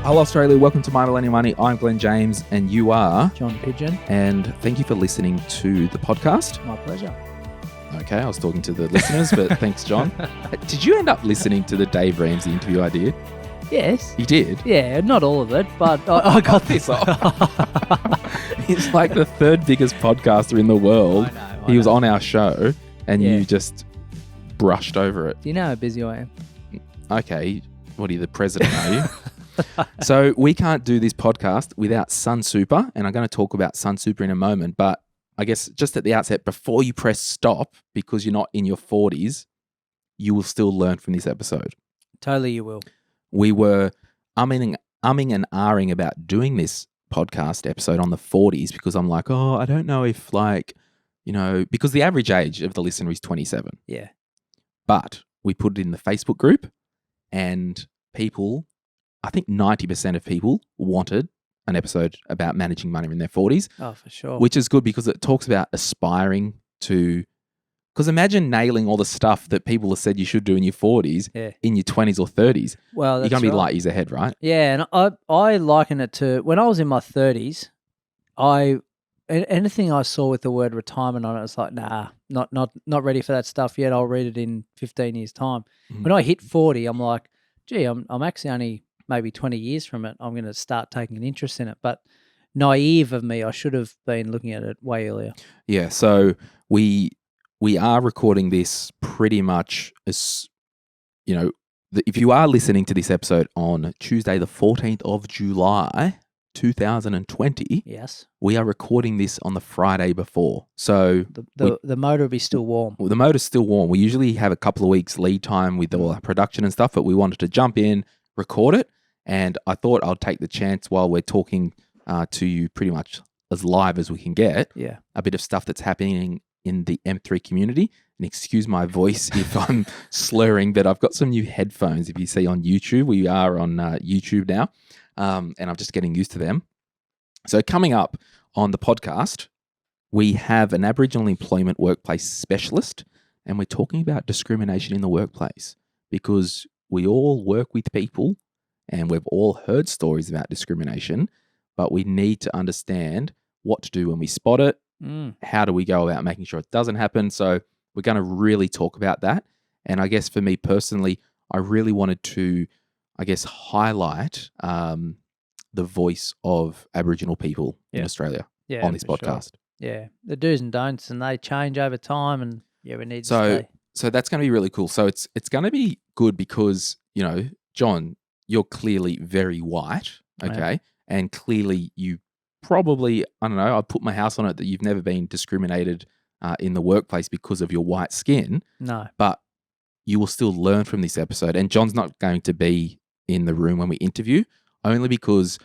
Hello, Australia. Welcome to My Millennial Money. I'm Glenn James, and you are John Pigeon. And thank you for listening to the podcast. My pleasure. Okay, I was talking to the listeners, but thanks, John. Did you end up listening to the Dave Ramsey interview I did? Yes. You did? Yeah, not all of it, but I got this off. He's like the third biggest podcaster in the world. I know. He was on our show, and Yeah. you just brushed over it. Do you know how busy I am? Okay, what are you, the president, are you? So we can't do this podcast without Sun Super, and I'm going to talk about Sun Super in a moment. But I guess just at the outset, before you press stop, because you're not in your 40s, you will still learn from this episode. Totally, you will. We were umming and ahhing about doing this podcast episode on the 40s because I'm like, oh, I don't know if because the average age of the listener is 27. Yeah. But we put it in the Facebook group, and people, I think 90% of people wanted an episode about managing money in their 40s, Oh, for sure. which is good because it talks about aspiring to, because imagine nailing all the stuff that people have said you should do in your 40s Yeah. in your 20s or 30s. Well, You're that's going to be right. light years ahead, right? Yeah, and I liken it to when I was in my 30s. Anything I saw with the word retirement on it, it's like, nah, not ready for that stuff yet. I'll read it in 15 years' time. Mhm. When I hit 40, I'm like, gee, I'm actually only maybe 20 years from it. I'm going to start taking an interest in it. But naive of me, I should have been looking at it way earlier. Yeah, so we are recording this pretty much as, if you are listening to this episode on Tuesday, the 14th of July, 2020, Yes. we are recording this on the Friday before. So The motor will be still warm. the motor's still warm. We usually have a couple of weeks lead time with all our production and stuff, but we wanted to jump in, record it, and I thought I'd take the chance while we're talking to you pretty much as live as we can get, Yeah. a bit of stuff that's happening in the M3 community. And excuse my voice if I'm slurring, but I've got some new headphones. If you see on YouTube, we are on YouTube now, and I'm just getting used to them. So coming up on the podcast, we have an Aboriginal employment workplace specialist, and we're talking about discrimination in the workplace because we all work with people and we've all heard stories about discrimination, but we need to understand what to do when we spot it. How do we go about making sure it doesn't happen? So we're going to really talk about that. And I guess for me personally, I really wanted to, highlight the voice of Aboriginal people in Australia on this for podcast. Sure. Yeah. The do's and don'ts, and they change over time, and we need to stay. So that's going to be really cool. So it's going to be good because, John, you're clearly very white, okay? And clearly you probably, I don't know, I'd put my house on it that you've never been discriminated in the workplace because of your white skin. No. But you will still learn from this episode. And John's not going to be in the room when we interview, only because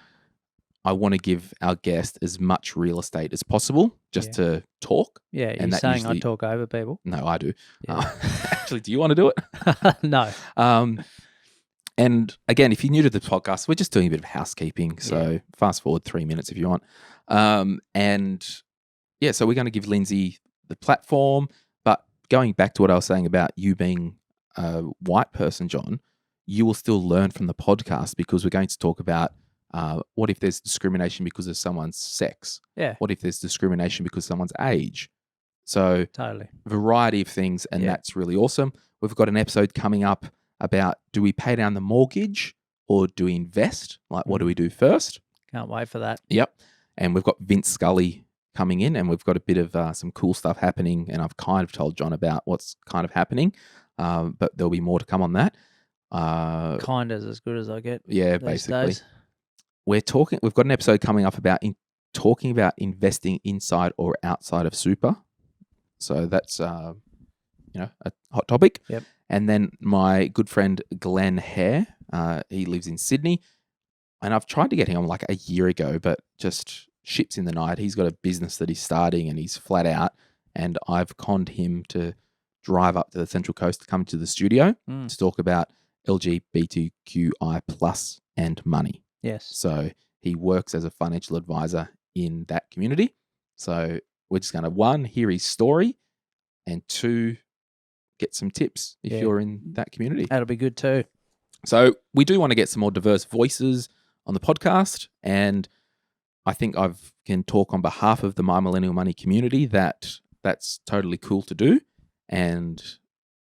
I want to give our guest as much real estate as possible just to talk. Yeah, and you're saying I talk over people? No, I do. Yeah. Actually, do you want to do it? No. And again, if you're new to the podcast, we're just doing a bit of housekeeping. So fast forward 3 minutes if you want. So we're going to give Lindsay the platform. But going back to what I was saying about you being a white person, John, you will still learn from the podcast because we're going to talk about what if there's discrimination because of someone's sex? Yeah. What if there's discrimination because of someone's age? So Totally. variety of things, and that's really awesome. We've got an episode coming up about do we pay down the mortgage or do we invest? Like, what do we do first? Can't wait for that. Yep. And we've got Vince Scully coming in, and we've got a bit of some cool stuff happening, and I've kind of told John about what's kind of happening, but there'll be more to come on that. Kind of as good as I get. Yeah, these basically. days. We've got an episode coming up about talking about investing inside or outside of super. So that's, a hot topic. Yep. And then my good friend Glenn Hare, he lives in Sydney, and I've tried to get him like a year ago, but just ships in the night. He's got a business that he's starting and he's flat out, and I've conned him to drive up to the Central Coast to come to the studio to talk about LGBTQI plus and money. Yes. So he works as a financial advisor in that community. So we're just going to, 1, hear his story, and 2, get some tips if you're in that community. That'll be good too. So we do want to get some more diverse voices on the podcast. And I think I can talk on behalf of the My Millennial Money community that that's totally cool to do. And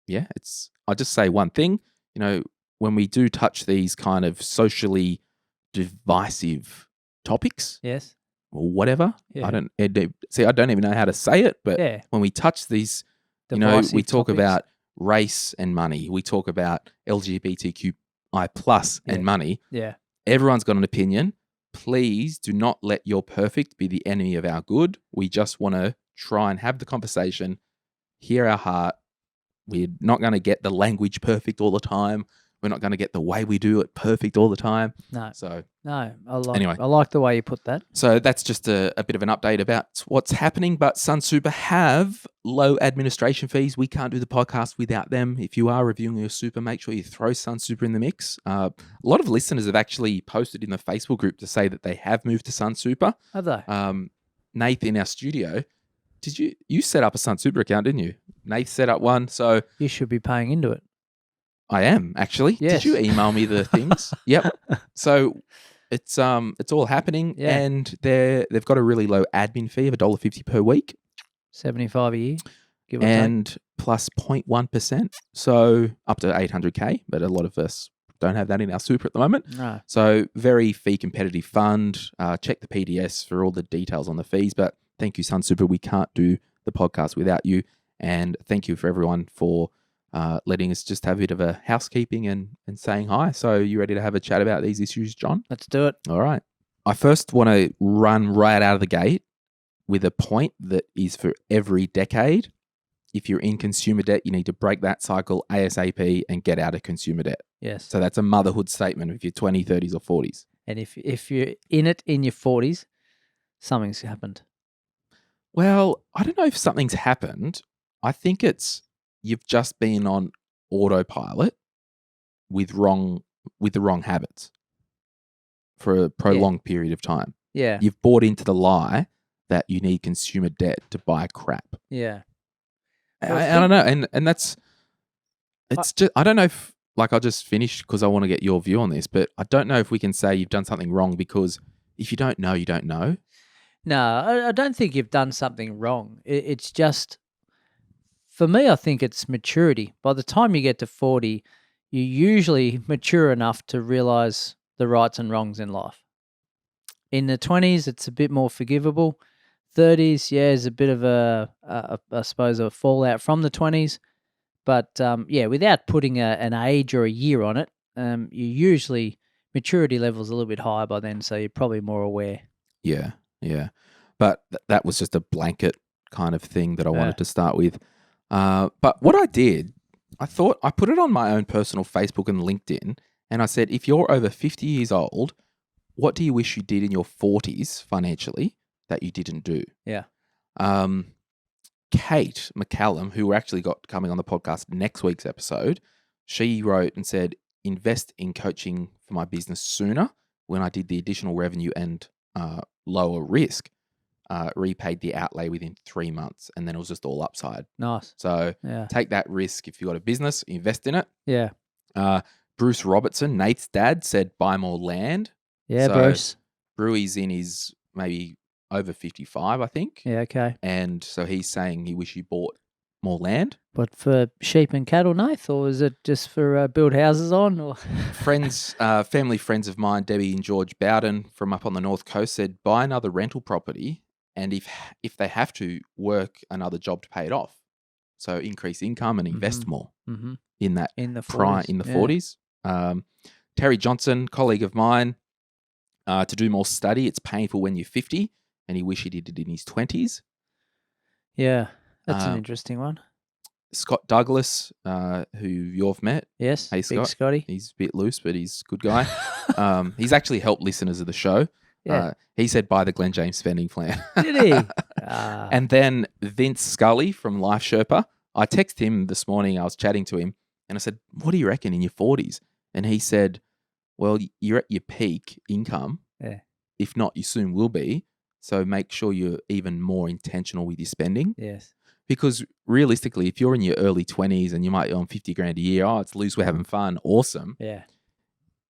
yeah, I'll just say one thing, when we do touch these kind of socially divisive topics Yes. or whatever, Yeah. I don't even know how to say it, but Yeah. when we touch these, Divisive we talk topics. about race and money, we talk about LGBTQI plus Yeah. and money. Yeah. Everyone's got an opinion. Please do not let your perfect be the enemy of our good. We just want to try and have the conversation, hear our heart. We're not going to get the language perfect all the time. We're not going to get the way we do it perfect all the time. No. So I like the way you put that. So that's just a bit of an update about what's happening. But Sunsuper have low administration fees. We can't do the podcast without them. If you are reviewing your super, make sure you throw Sunsuper in the mix. A lot of listeners have actually posted in the Facebook group to say that they have moved to Sunsuper. Have they? Nath in our studio, you set up a Sunsuper account, didn't you? Nath set up one, so You should be paying into it. I am actually. Yes. Did you email me the things? Yep. So it's all happening, Yeah. and they've got a really low admin fee of $1.50 per week, 75 a year, give or take. and plus 0.1%, so up to $800K. But a lot of us don't have that in our super at the moment. No. So very fee competitive fund. Check the PDS for all the details on the fees. But thank you, Sunsuper. We can't do the podcast without you, and thank you for everyone for letting us just have a bit of a housekeeping and saying hi. So you ready to have a chat about these issues, John? Let's do it. All right. I first want to run right out of the gate with a point that is for every decade. If you're in consumer debt, you need to break that cycle ASAP and get out of consumer debt. Yes. So that's a motherhood statement if you're 20s, 30s or 40s. And if you're in it in your 40s, something's happened. Well, I don't know if something's happened. I think you've just been on autopilot with the wrong habits for a prolonged period of time. Yeah. You've bought into the lie that you need consumer debt to buy crap. Yeah. I don't know, and it's just I don't know if I'll just finish because I want to get your view on this, but I don't know if we can say you've done something wrong, because if you don't know, you don't know. No, I don't think you've done something wrong. It's just, for me, I think it's maturity. By the time you get to 40, you're usually mature enough to realize the rights and wrongs in life. In the 20s, it's a bit more forgivable. 30s, yeah, is a bit of I suppose, a fallout from the 20s. But, without putting an age or a year on it, you usually, maturity level's a little bit higher by then, so you're probably more aware. Yeah. But that was just a blanket kind of thing that I wanted to start with. But what I did, I thought I put it on my own personal Facebook and LinkedIn, and I said, if you're over 50 years old, what do you wish you did in your 40s financially that you didn't do? Yeah. Kate McCallum, who we're actually got coming on the podcast next week's episode, she wrote and said, invest in coaching for my business sooner when I did the additional revenue and lower risk, repaid the outlay within 3 months, and then it was just all upside. Nice. So Yeah. take that risk. If you've got a business, invest in it. Yeah. Bruce Robertson, Nate's dad, said buy more land. Yeah, So- Bruce. Brewy's in his maybe over 55, I think. Yeah, okay. And so he's saying he wish he bought more land. But for sheep and cattle, Nath, or is it just for build houses on? Or Family friends of mine, Debbie and George Bowden from up on the North Coast, said buy another rental property, and if they have to, work another job to pay it off. So increase income and invest more in that in the 40s. in the yeah. 40s. Terry Johnson, colleague of mine, to do more study. It's painful when you're 50, and he wish he did it in his 20s. Yeah, that's an interesting one. Scott Douglas, who you've met. Yes, Hey, Big Scott. Scotty. He's a bit loose, but he's a good guy. He's actually helped listeners of the show. Yeah. He said buy the Glen James spending plan. Did he? Ah, And then Vince Scully from Life Sherpa. I texted him this morning. I was chatting to him, and I said, what do you reckon in your 40s? And he said, well, you're at your peak income. Yeah. If not, you soon will be. So make sure you're even more intentional with your spending. yes. Because realistically, if you're in your early 20s and you might earn 50 grand a year, it's loose, we're having fun, awesome. Yeah.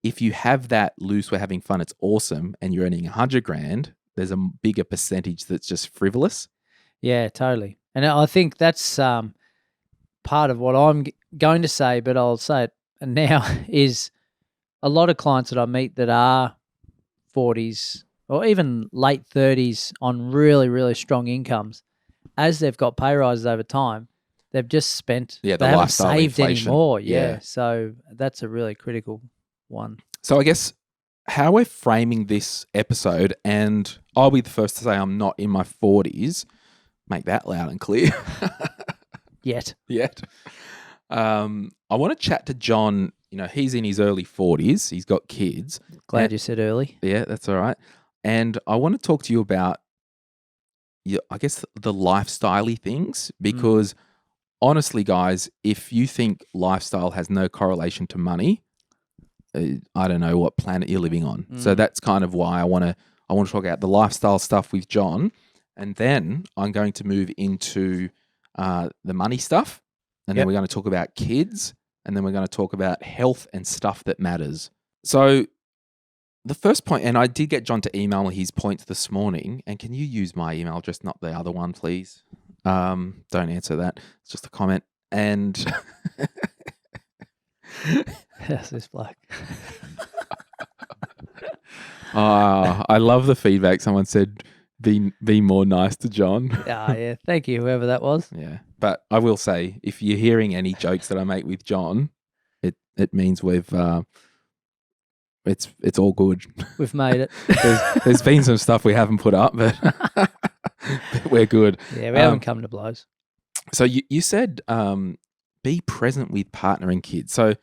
if you have that loose, we're having fun, it's awesome, and you're earning 100 grand, there's a bigger percentage that's just frivolous. Yeah, totally. And I think that's part of what I'm going to say, but I'll say it now, is a lot of clients that I meet that are 40s or even late 30s on really, really strong incomes, as they've got pay rises over time, they've just spent, Yeah, the they haven't lifestyle saved inflation. anymore. Yeah. So that's a really critical one. So I guess how we're framing this episode, and I'll be the first to say I'm not in my 40s, make that loud and clear. Yet. I want to chat to John. You know, he's in his early 40s. He's got kids. Glad you said early. Yeah, that's all right. And I want to talk to you about, I guess, the lifestyle-y things, because honestly, guys, if you think lifestyle has no correlation to money, I don't know what planet you're living on. So that's kind of why I want to talk about the lifestyle stuff with John, and then I'm going to move into the money stuff, and then we're going to talk about kids, and then we're going to talk about health and stuff that matters. So the first point, and I did get John to email me his points this morning, and can you use my email address, not the other one, please? Don't answer that. It's just a comment. And Yes, this bloke. I love the feedback. Someone said, be more nice to John. Yeah. Thank you, whoever that was. Yeah. But I will say, if you're hearing any jokes that I make with John, it means we've it's all good. We've made it. There's been some stuff we haven't put up, but we're good. Yeah, we haven't come to blows. So you said be present with partner and kids. So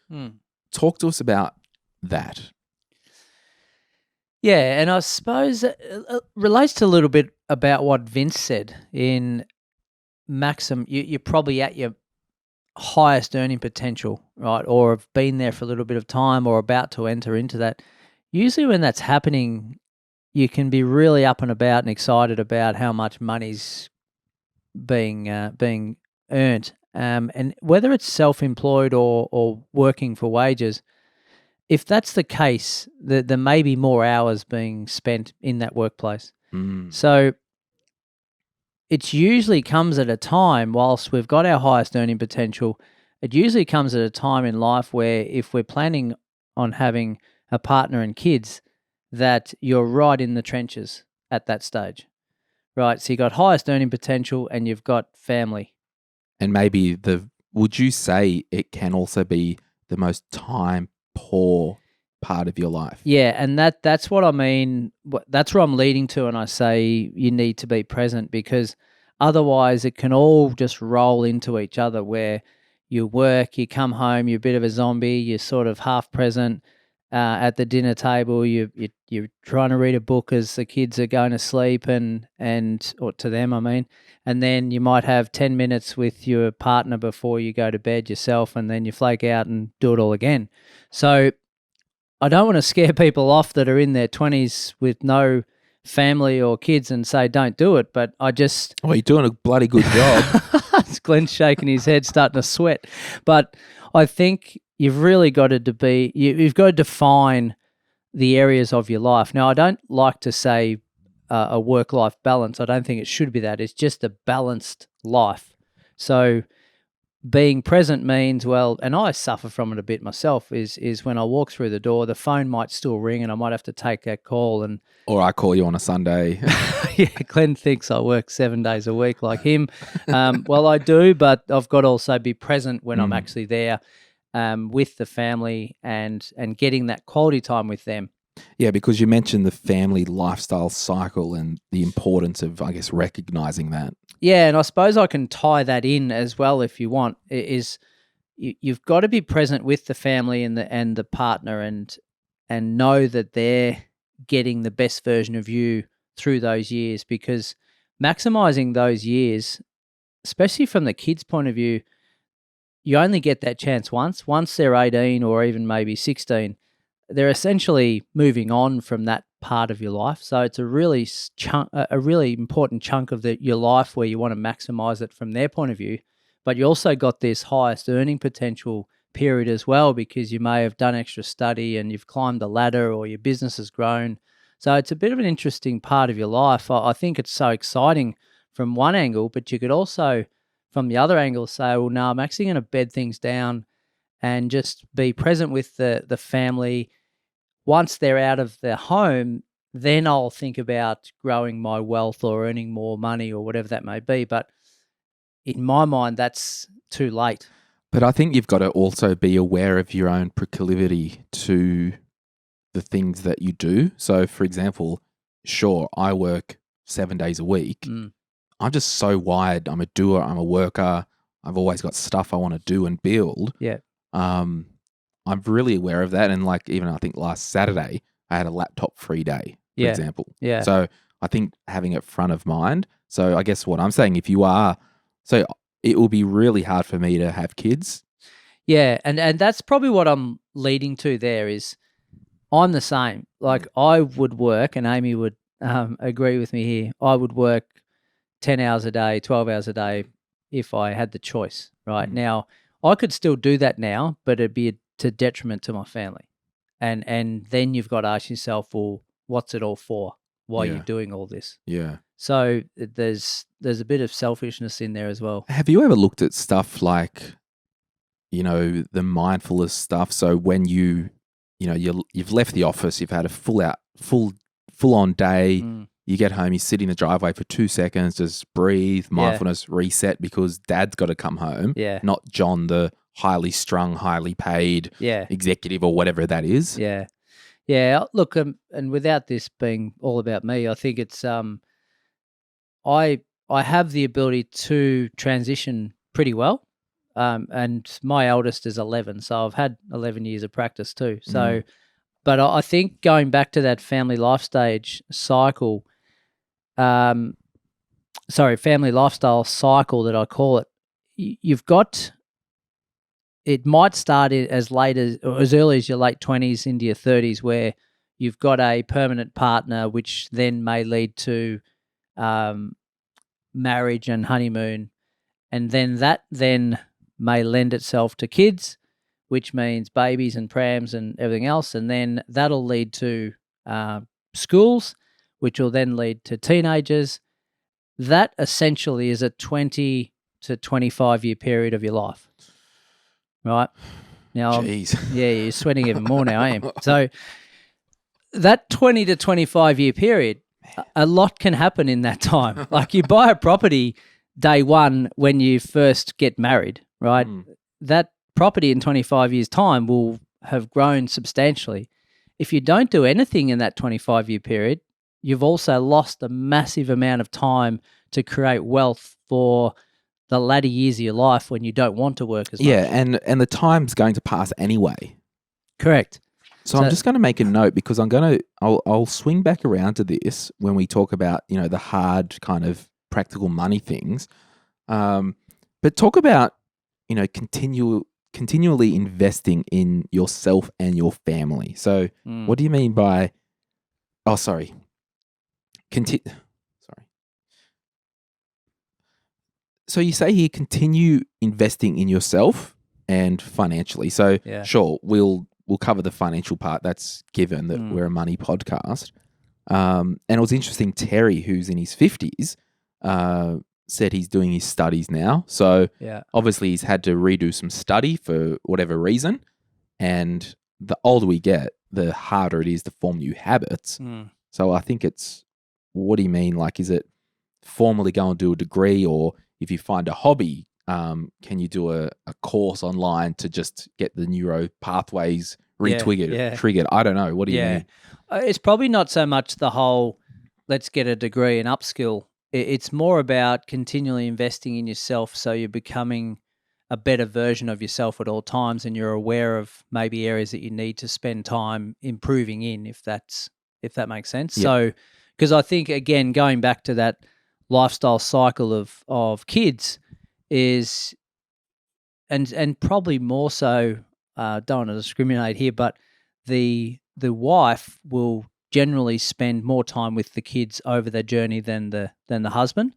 talk to us about that. Yeah, and I suppose it relates to a little bit about what Vince said in Maxim. You're probably at your highest earning potential, right? Or have been there for a little bit of time or about to enter into that. Usually when that's happening, you can be really up and about and excited about how much money's being earned. And whether it's self-employed or working for wages, if that's the case, there may be more hours being spent in that workplace. So it usually comes at a time, whilst we've got our highest earning potential, it usually comes at a time in life where if we're planning on having a partner and kids, that you're right in the trenches at that stage, right? So you got highest earning potential and you've got family. And maybe would you say it can also be the most time poor part of your life? Yeah, and that's what I mean. That's where I'm leading to, and I say you need to be present, because otherwise it can all just roll into each other, where you work, you come home, you're a bit of a zombie, you're sort of half present at the dinner table, you're trying to read a book as the kids are going to sleep, or to them, I mean, and then you might have 10 minutes with your partner before you go to bed yourself, and then you flake out and do it all again. So I don't want to scare people off that are in their 20s with no family or kids and say don't do it, but I just... Oh, you're doing a bloody good job. Glenn's shaking his head, starting to sweat. But I think you've really got to you've got to define the areas of your life. Now, I don't like to say a work-life balance. I don't think it should be that. It's just a balanced life. So being present means, well, and I suffer from it a bit myself, is when I walk through the door, the phone might still ring and I might have to take that call. Or I call you on a Sunday. Yeah, Glenn thinks I work 7 days a week like him. Well, I do, but I've got to also be present when I'm actually there with the family and getting that quality time with them. Yeah, because you mentioned the family lifestyle cycle and the importance of, I guess, recognizing that. Yeah, and I suppose I can tie that in as well if you want. You've got to be present with the family and the partner and know that they're getting the best version of you through those years, because maximizing those years, especially from the kids' point of view, you only get that chance once. Once they're 18 or even maybe 16, they're essentially moving on from that part of your life. So it's a really important chunk of your life where you want to maximize it from their point of view. But you also got this highest earning potential period as well, because you may have done extra study and you've climbed the ladder or your business has grown. So it's a bit of an interesting part of your life. I think it's so exciting from one angle, but you could also, from the other angle, say, well, no, I'm actually going to bed things down and just be present with the family. Once they're out of their home, then I'll think about growing my wealth or earning more money or whatever that may be. But in my mind, that's too late. But I think you've got to also be aware of your own proclivity to the things that you do. So, for example, sure, I work 7 days a week. Mm. I'm just so wired. I'm a doer. I'm a worker. I've always got stuff I want to do and build. Yeah. I'm really aware of that. And like even I think last Saturday, I had a laptop free day, for example. Yeah. So I think having it front of mind. So I guess what I'm saying, if you are, so it will be really hard for me to have kids. Yeah. And that's probably what I'm leading to there is I'm the same. Like I would work, and Amy would agree with me here. I would work 10 hours a day, 12 hours a day if I had the choice, right? Now, I could still do that now, but it'd be to detriment to my family. And then you've got to ask yourself, well, what's it all for? Why are you doing all this? Yeah. So there's a bit of selfishness in there as well. Have you ever looked at stuff like, the mindfulness stuff? So when you've left the office, you've had a full on day, you get home, you sit in the driveway for 2 seconds, just breathe, mindfulness, reset, because dad's got to come home, not John, the highly strung, highly paid executive or whatever that is. Yeah. Yeah. Look, and without this being all about me, I think it's I have the ability to transition pretty well. And my eldest is 11, so I've had 11 years of practice too. So, but I think going back to that family life stage cycle, family lifestyle cycle that I call it, you've got, it might start as late as, or as early as your late 20s into your 30s, where you've got a permanent partner, which then may lead to marriage and honeymoon. And then that may lend itself to kids, which means babies and prams and everything else. And then that'll lead to schools, which will then lead to teenagers. That essentially is a 20 to 25 year period of your life, right? Now, Jeez. Yeah, you're sweating even more now, I am. So that 20 to 25 year period, a lot can happen in that time. Like you buy a property day one when you first get married, right? That property in 25 years' time will have grown substantially. If you don't do anything in that 25-year period, you've also lost a massive amount of time to create wealth for the latter years of your life when you don't want to work as much. Yeah, and the time's going to pass anyway. Correct. So I'm just going to make a note, because I'll swing back around to this when we talk about, the hard kind of practical money things. But talk about, continually investing in yourself and your family. So what do you mean by, sorry. So you say here, continue investing in yourself and financially. So sure, we'll cover the financial part. That's given that we're a money podcast. And it was interesting, Terry, who's in his 50s, said he's doing his studies now. So obviously he's had to redo some study for whatever reason. And the older we get, the harder it is to form new habits. So I think it's, what do you mean? Like, is it formally go and do a degree, or if you find a hobby, can you do a course online to just get the neuro pathways triggered? I don't know. What do you mean? It's probably not so much the whole, let's get a degree and upskill. It's more about continually investing in yourself, so you're becoming a better version of yourself at all times, and you're aware of maybe areas that you need to spend time improving in, if that makes sense. So, because I think, again, going back to that lifestyle cycle of kids is, and probably more so, don't want to discriminate here, but the wife will generally spend more time with the kids over their journey than the husband,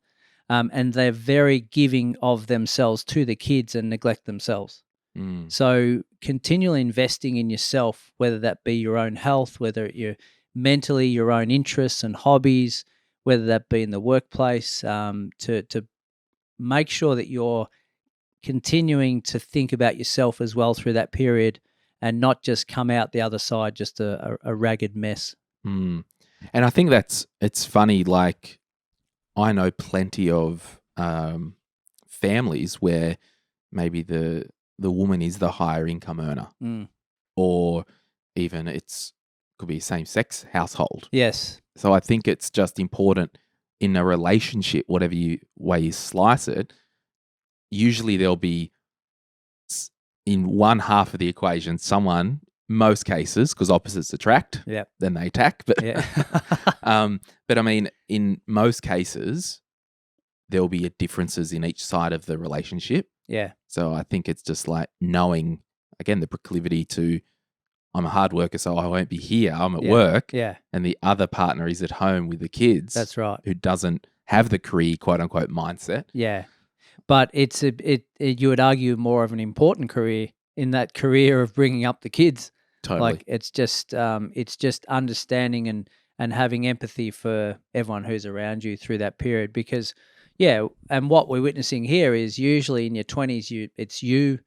and they're very giving of themselves to the kids and neglect themselves. Mm. So continually investing in yourself, whether that be your own health, whether you're mentally your own interests and hobbies, whether that be in the workplace, to make sure that you're continuing to think about yourself as well through that period and not just come out the other side just a ragged mess. Mm. And I think it's funny. Like, I know plenty of families where maybe the woman is the higher income earner, Mm. or even could be a same sex household. Yes. So I think it's just important in a relationship, whatever way you slice it. Usually there'll be in one half of the equation someone, most cases, because opposites attract, Yep. then they attack. But Yeah. but I mean, in most cases, there'll be differences in each side of the relationship. Yeah. So I think it's just like knowing, again, the proclivity to, I'm a hard worker, so I won't be here. I'm at Yeah. work. Yeah. And the other partner is at home with the kids. That's right. Who doesn't have the career, quote unquote, mindset. Yeah. But it's you would argue more of an important career in that career of bringing up the kids. Totally. Like it's just understanding and having empathy for everyone who's around you through that period, because and what we're witnessing here is usually in your 20s it's you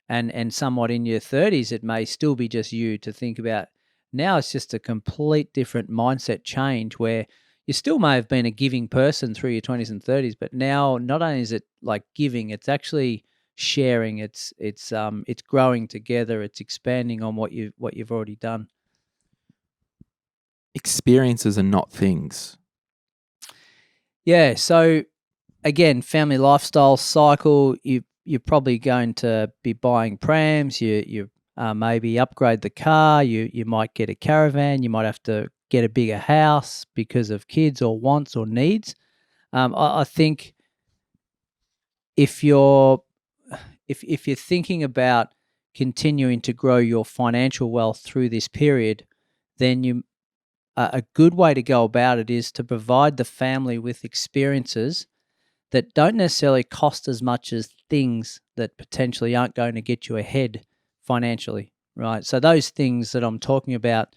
and somewhat in your 30s it may still be just you to think about. Now it's just a complete different mindset change where you still may have been a giving person through your 20s and 30s, but now not only is it like giving, it's actually sharing. It's growing together. It's expanding on what you've already done. Experiences are not things. Yeah. So again, family lifestyle cycle. You're probably going to be buying prams. You maybe upgrade the car. You might get a caravan. You might have to get a bigger house because of kids or wants or needs. I think if you're thinking about continuing to grow your financial wealth through this period, then a good way to go about it is to provide the family with experiences that don't necessarily cost as much as things that potentially aren't going to get you ahead financially, right? So those things that I'm talking about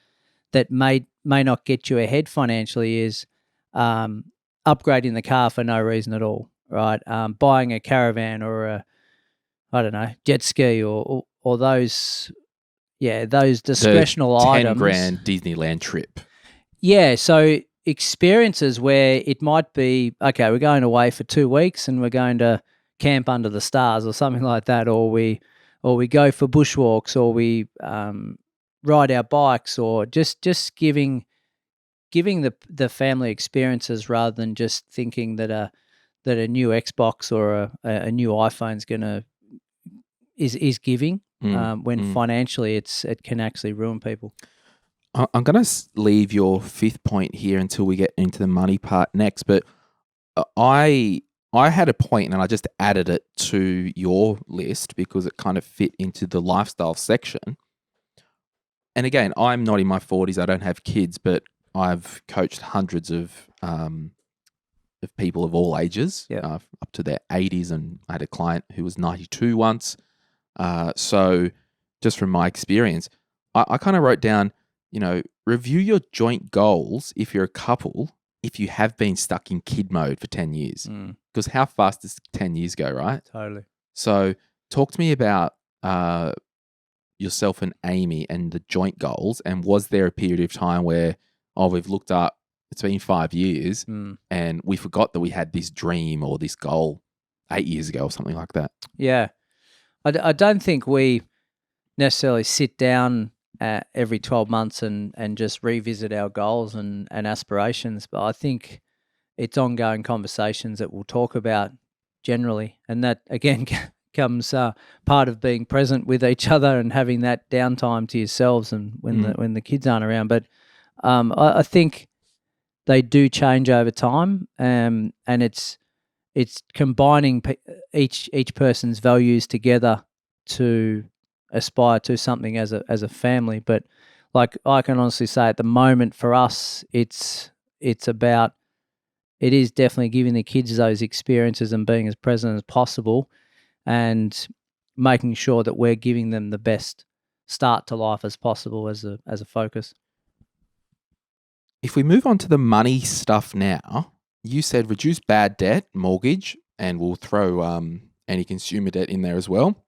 that may not get you ahead financially is upgrading the car for no reason at all, right? Buying a caravan or jet ski or those discretional the items. $10,000 Disneyland trip. Yeah, so experiences where it might be, okay, we're going away for 2 weeks and we're going to camp under the stars or something like that, or we go for bushwalks, or we ride our bikes, or just giving the family experiences rather than just thinking that a new Xbox or a new iPhone's is giving when financially it can actually ruin people. I'm going to leave your fifth point here until we get into the money part next. But I had a point and I just added it to your list because it kind of fit into the lifestyle section. And again, I'm not in my 40s. I don't have kids, but I've coached hundreds of people of all ages, up to their 80s. And I had a client who was 92 once. So just from my experience, I kind of wrote down, review your joint goals if you're a couple, if you have been stuck in kid mode for 10 years. Because how fast does 10 years go, right? Totally. So talk to me about yourself and Amy and the joint goals. And was there a period of time where, we've looked up, it's been 5 years and we forgot that we had this dream or this goal 8 years ago or something like that? Yeah. I don't think we necessarily sit down every 12 months and just revisit our goals and aspirations. But I think it's ongoing conversations that we'll talk about generally. And that, again, comes part of being present with each other and having that downtime to yourselves and when the kids aren't around. But I think they do change over time, and it's combining each person's values together to aspire to something as a family. But like I can honestly say, at the moment for us, it is definitely giving the kids those experiences and being as present as possible, and making sure that we're giving them the best start to life as possible as a focus. If we move on to the money stuff now, you said reduce bad debt, mortgage, and we'll throw any consumer debt in there as well.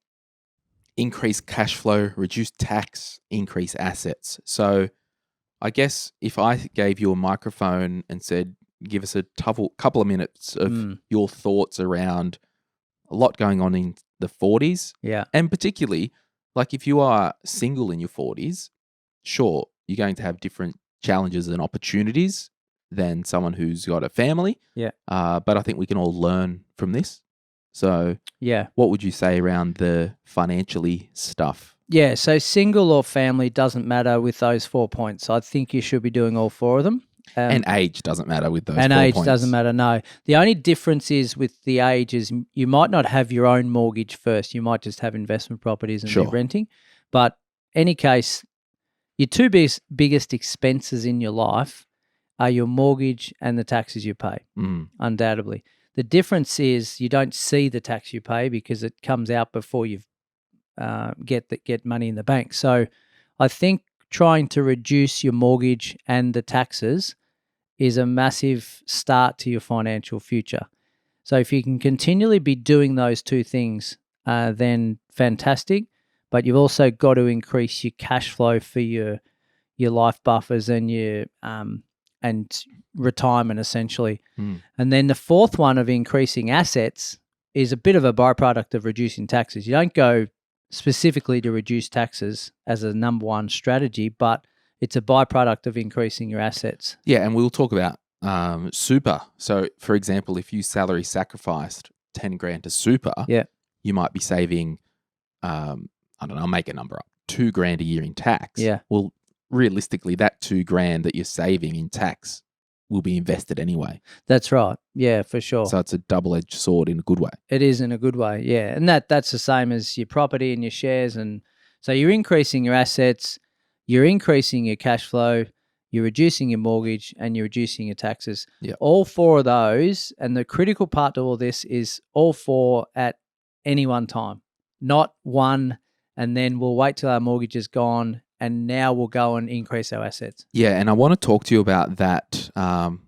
Increase cash flow, reduce tax, increase assets. So I guess if I gave you a microphone and said, give us a couple of minutes of your thoughts around a lot going on in the 40s. Yeah. And particularly, like if you are single in your 40s, sure, you're going to have different challenges and opportunities than someone who's got a family. Yeah. But I think we can all learn from this. So yeah, what would you say around the financially stuff? Yeah, so single or family doesn't matter with those 4 points. I think you should be doing all four of them. And age doesn't matter with those and 4 age points. doesn't matter, no. The only difference is with the age is you might not have your own mortgage first. You might just have investment properties and Sure. be renting. But any case, your two biggest expenses in your life are your mortgage and the taxes you pay, undoubtedly. The difference is you don't see the tax you pay because it comes out before you get money in the bank. So I think trying to reduce your mortgage and the taxes is a massive start to your financial future. So if you can continually be doing those two things, then fantastic. But you've also got to increase your cash flow for your life buffers and your and retirement essentially. And then the fourth one of increasing assets is a bit of a byproduct of reducing taxes. You don't go specifically to reduce taxes as a number one strategy, but it's a byproduct of increasing your assets. Yeah, and we'll talk about super. So, for example, if you salary sacrificed 10 grand to super, you might be saving, I don't know, I'll make a number up, 2 grand a year in tax. Yeah. Well, realistically, that 2 grand that you're saving in tax will be invested anyway. That's right. Yeah, for sure. So it's a double-edged sword in a good way. It is in a good way, yeah. And that's the same as your property and your shares. And so you're increasing your assets, you're increasing your cash flow, you're reducing your mortgage, and you're reducing your taxes. Yeah. All four of those, and the critical part to all this is all four at any one time, not one, and then we'll wait till our mortgage is gone, and now we'll go and increase our assets. Yeah, and I want to talk to you about that. Well,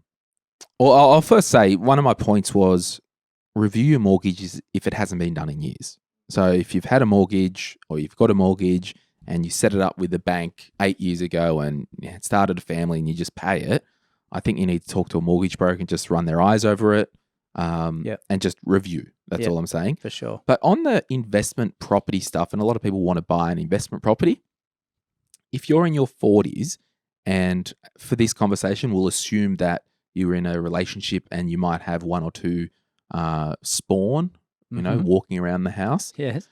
I'll first say one of my points was review your mortgage if it hasn't been done in years. So if you've had a mortgage or you've got a mortgage and you set it up with the bank 8 years ago and started a family and you just pay it, I think you need to talk to a mortgage broker and just run their eyes over it and just review. That's all I'm saying. For sure. But on the investment property stuff, and a lot of people want to buy an investment property, if you're in your 40s, and for this conversation, we'll assume that you're in a relationship and you might have 1 or 2 spawn, you know, walking around the house. Yes.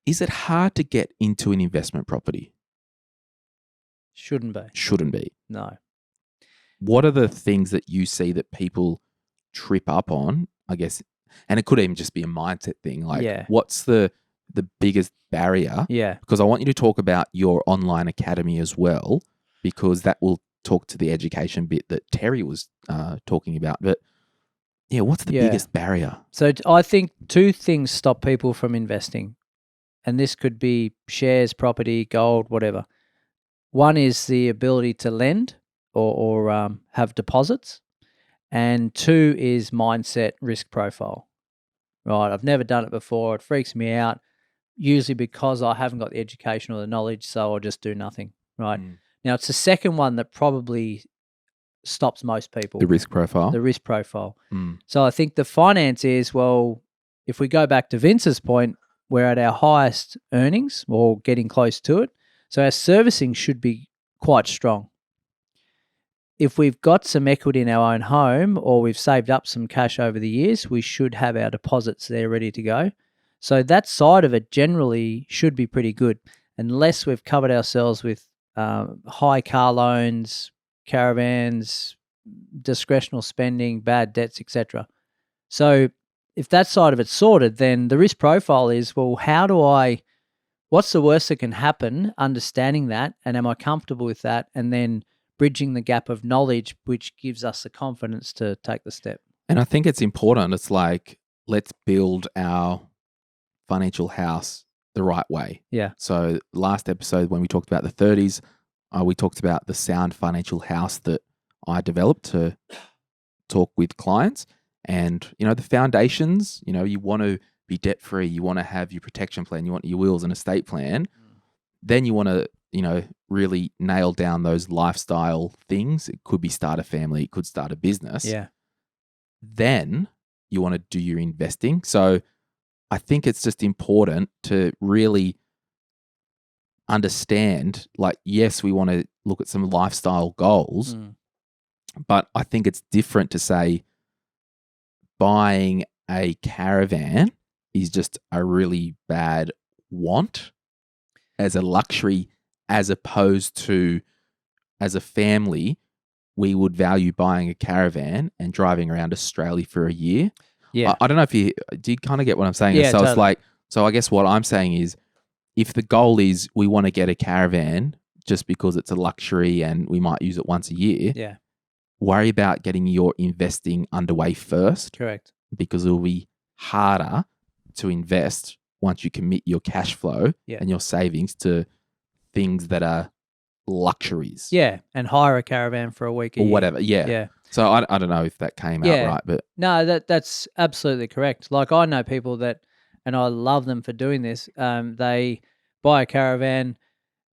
Is it hard to get into an investment property? Shouldn't be. Shouldn't be. No. What are the things that you see that people trip up on, I guess? And it could even just be a mindset thing. Like, what's the biggest barrier? Yeah. Because I want you to talk about your online academy as well, because that will talk to the education bit that Terry was talking about. But yeah, what's the biggest barrier? So I think 2 things stop people from investing. And this could be shares, property, gold, whatever. One is the ability to lend or have deposits. And 2 is mindset, risk profile. Right, I've never done it before. It freaks me out, usually because I haven't got the education or the knowledge, so I'll just do nothing. Right. Now, it's the second one that probably stops most people. The risk profile? The risk profile. So I think the finance is, well, if we go back to Vince's point, we're at our highest earnings or getting close to it. So our servicing should be quite strong. If we've got some equity in our own home or we've saved up some cash over the years, we should have our deposits there ready to go. So that side of it generally should be pretty good, unless we've covered ourselves with high car loans, caravans, discretional spending, bad debts, etc. So if that side of it's sorted, then the risk profile is, well, what's the worst that can happen, understanding that, and am I comfortable with that? And then bridging the gap of knowledge, which gives us the confidence to take the step. And I think it's important. It's like, let's build our financial house the right way. Yeah. So last episode when we talked about the 30s, we talked about the sound financial house that I developed to talk with clients. And, the foundations, you want to be debt free, you want to have your protection plan, you want your wills and estate plan. Then you want to, really nail down those lifestyle things. It could be start a family, it could start a business. Yeah. Then you want to do your investing. So I think it's just important to really understand, like, yes, we want to look at some lifestyle goals, but I think it's different to say buying a caravan is just a really bad want as a luxury, as opposed to as a family, we would value buying a caravan and driving around Australia for a year. Yeah. I don't know if you kind of get what I'm saying. Yeah, So totally. it's like, so I guess what I'm saying is, if the goal is we want to get a caravan just because it's a luxury and we might use it once a year, Yeah. worry about getting your investing underway first, Correct. because it will be harder to invest once you commit your cash flow and your savings to things that are luxuries. Yeah. And hire a caravan for a week a Or year. whatever. Yeah. Yeah. So I don't know if that came out right, but No, that's absolutely correct. Like, I know people that, and I love them for doing this. They buy a caravan,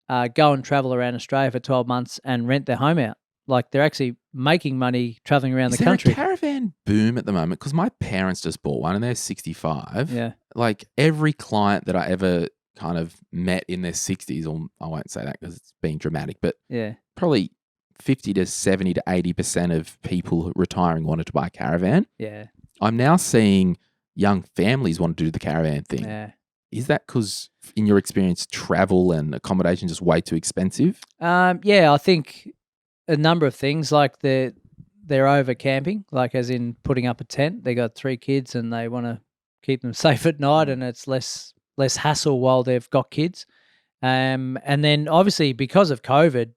go and travel around Australia for 12 months and rent their home out. Like, they're actually making money traveling around is the there country. a caravan boom at the moment? Because my parents just bought one and they're 65. Yeah. Like, every client that I ever kind of met in their 60s, or I won't say that because it's being dramatic, but Yeah. probably 50 to 70 to 80% of people retiring wanted to buy a caravan. Yeah. I'm now seeing young families want to do the caravan thing. Yeah. Is that because, in your experience, travel and accommodation is just way too expensive? Yeah, I think a number of things, like they're over camping, like as in putting up a tent. They got 3 kids and they want to keep them safe at night, and it's less hassle while they've got kids. And then obviously because of COVID,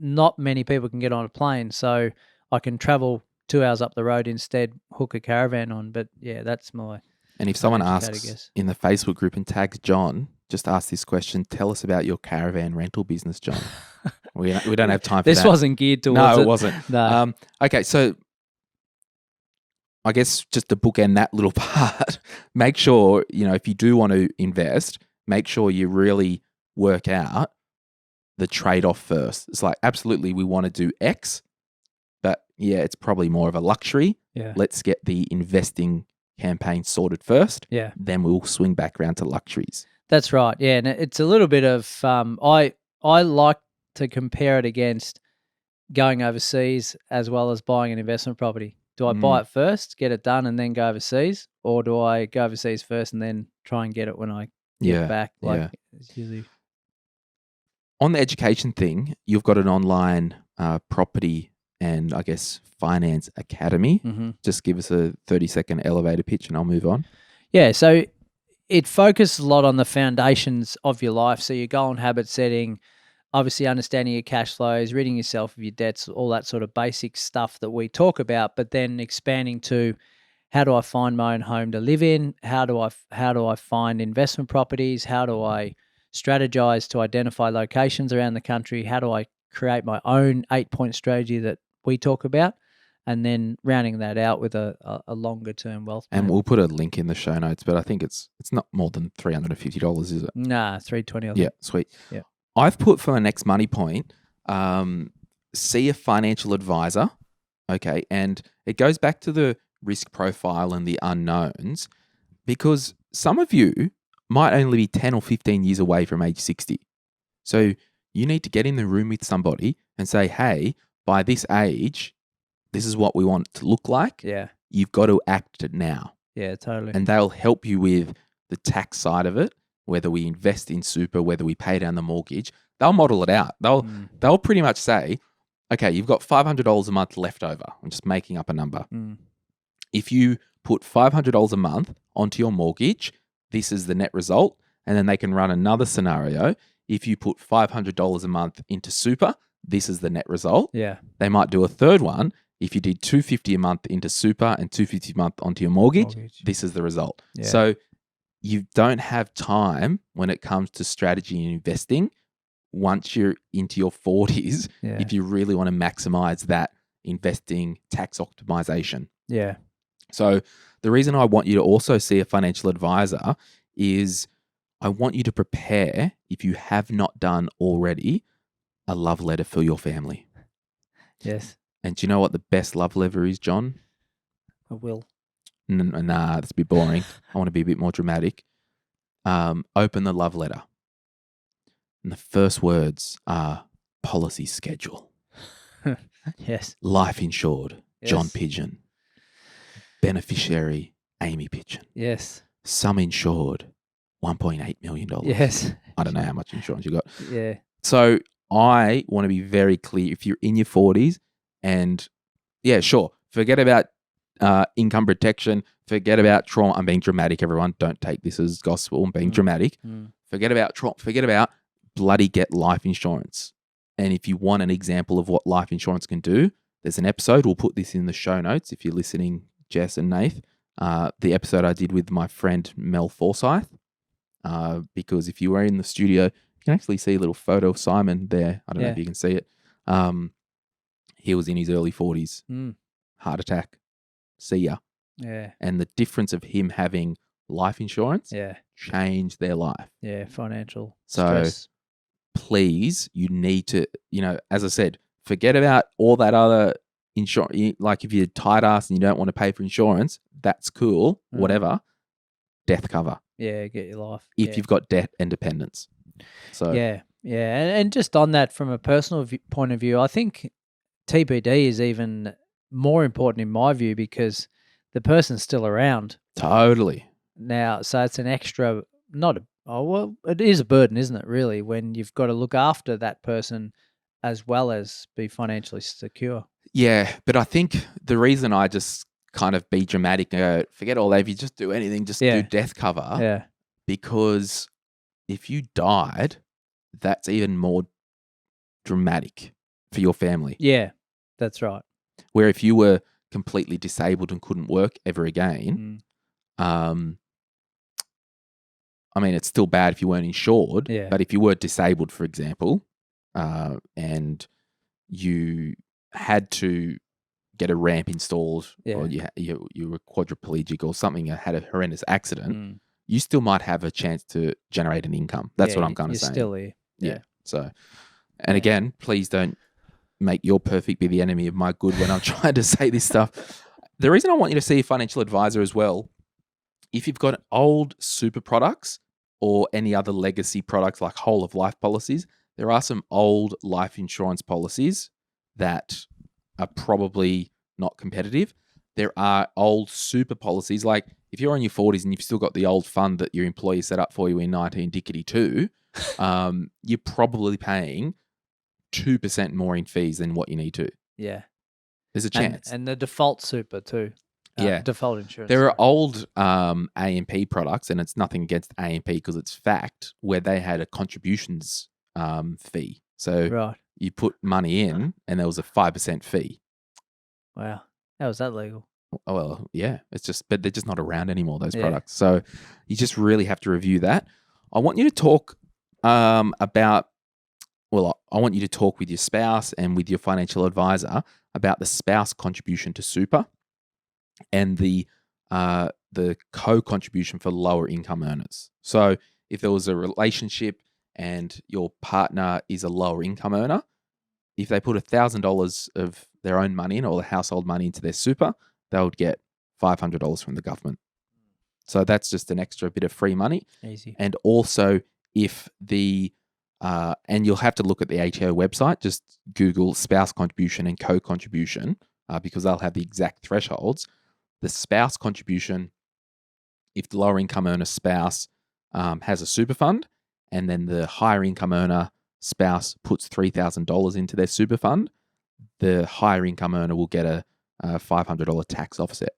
not many people can get on a plane, so I can travel 2 hours up the road instead, hook a caravan on. But yeah, that's my. And if someone educated asks guess. in the Facebook group and tags John, just ask this question: tell us about your caravan rental business, John. we don't have time for This that. wasn't geared towards No, it. it wasn't. No. Okay, so I guess just to bookend that little part, make sure, if you do want to invest, make sure you really work out the trade-off first. It's like, absolutely, we want to do X, but yeah, it's probably more of a luxury. Yeah. Let's get the investing campaign sorted first. Yeah. Then we'll swing back around to luxuries. That's right. Yeah, and it's a little bit of I like to compare it against going overseas as well as buying an investment property. Do I buy it first, get it done, and then go overseas, or do I go overseas first and then try and get it when I get back? Like, it's usually on the education thing, you've got an online property and I guess finance academy. Mm-hmm. Just give us a 30-second elevator pitch and I'll move on. Yeah, so it focuses a lot on the foundations of your life. So your goal and habit setting, obviously understanding your cash flows, ridding yourself of your debts, all that sort of basic stuff that we talk about, but then expanding to, how do I find my own home to live in? How do I find investment properties? How do I strategize to identify locations around the country? How do I create my own 8-point strategy that we talk about? And then rounding that out with a longer term wealth plan. And we'll put a link in the show notes, but I think it's not more than $350, is it? Nah, $320. I think. Yeah, sweet. Yeah. I've put for my next money point, see a financial advisor. Okay. And it goes back to the risk profile and the unknowns, because some of you might only be 10 or 15 years away from age 60. So you need to get in the room with somebody and say, hey, by this age, this is what we want it to look like. Yeah. You've got to act it now. Yeah, totally. And they'll help you with the tax side of it, whether we invest in super, whether we pay down the mortgage. They'll model it out. They'll pretty much say, okay, you've got $500 a month left over. I'm just making up a number. If you put $500 a month onto your mortgage, this is the net result. And then they can run another scenario. If you put $500 a month into super, this is the net result. Yeah. They might do a third one. If you did $250 a month into super and $250 a month onto your mortgage, this is the result. Yeah. So you don't have time when it comes to strategy and investing once you're into your 40s Yeah. if you really want to maximize that investing tax optimization. Yeah. So the reason I want you to also see a financial advisor is I want you to prepare, if you have not done already, a love letter for your family. Yes. And do you know what the best love letter is, John? I will. Nah, that's a bit boring. I want to be a bit more dramatic. Open the love letter. And the first words are policy schedule. Yes. Life insured, John Yes. Pigeon. Beneficiary, Amy Pigeon. Yes. Sum insured, $1.8 million. Yes. I don't know how much insurance you got. Yeah. So I want to be very clear. If you're in your 40s and yeah, sure, forget about income protection, forget about trauma. I'm being dramatic, everyone. Don't take this as gospel. I'm being dramatic. Forget about trauma. Forget about bloody get life insurance. And if you want an example of what life insurance can do, there's an episode. We'll put this in the show notes if you're listening, Jess and Nath. The episode I did with my friend Mel Forsyth. Because if you were in the studio, you can actually see a little photo of Simon there. I don't know if you can see it. He was in his early 40s. Heart attack. See ya. Yeah. And the difference of him having life insurance changed their life. Yeah. Financial So stress. please, you need to, as I said, forget about all that other insurance. Like if you're tight ass and you don't want to pay for insurance, that's cool, whatever. Death cover. Yeah. Get your life. If you've got debt and dependence. So Yeah. And just on that, from a personal point of view, I think TBD is even more important in my view because the person's still around. Totally. Now, so it's an extra, it is a burden, isn't it, really, when you've got to look after that person as well as be financially secure. Yeah, but I think the reason I just kind of be dramatic, forget all that, if you just do anything, just do death cover. Yeah. Because if you died, that's even more dramatic for your family. Yeah, that's right. Where if you were completely disabled and couldn't work ever again, I mean, it's still bad if you weren't insured, but if you were disabled, for example, and you had to get a ramp installed or you were quadriplegic or something, had a horrendous accident, you still might have a chance to generate an income. That's what I'm kind of saying. You're still here. Yeah. So, and again, please don't make your perfect be the enemy of my good when I'm trying to say this stuff. The reason I want you to see a financial advisor as well, if you've got old super products or any other legacy products like whole of life policies, there are some old life insurance policies that are probably not competitive. There are old super policies, like if you're in your 40s and you've still got the old fund that your employer set up for you in 1992, you're probably paying 2% more in fees than what you need to. Yeah. There's a chance. And the default super too. Default insurance. There are old AMP products, and it's nothing against AMP because it's fact, where they had a contributions fee. So you put money in and there was a 5% fee. Wow. How is that legal? Oh, well, yeah. It's just, but they're just not around anymore, those products. So you just really have to review that. I want you to talk about, well, I want you to talk with your spouse and with your financial advisor about the spouse contribution to super and the co-contribution for lower income earners. So if there was a relationship and your partner is a lower income earner, if they put $1,000 of their own money in or the household money into their super, they would get $500 from the government. So that's just an extra bit of free money. Easy. And also if and you'll have to look at the ATO website, just Google spouse contribution and co-contribution because they'll have the exact thresholds. The spouse contribution, if the lower income earner spouse has a super fund and then the higher income earner spouse puts $3,000 into their super fund, the higher income earner will get a $500 tax offset.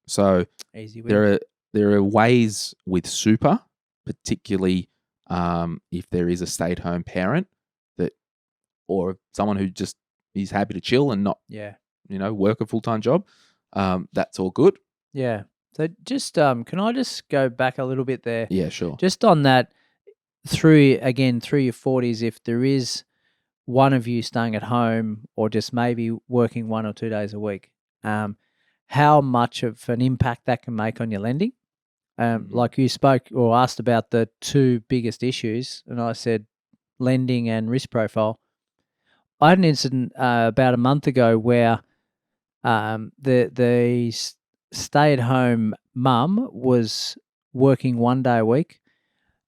So easy. There are ways with super, particularly if there is a stay-at-home parent or someone who just is happy to chill and not work a full-time job. That's all good. Yeah. So just can I just go back a little bit there? Yeah, sure. Just on that, through your 40s, if there is one of you staying at home or just maybe working 1 or 2 days a week, how much of an impact that can make on your lending? Like you spoke or asked about the two biggest issues, and I said lending and risk profile. I had an incident about a month ago where the stay-at-home mum was working 1 day a week,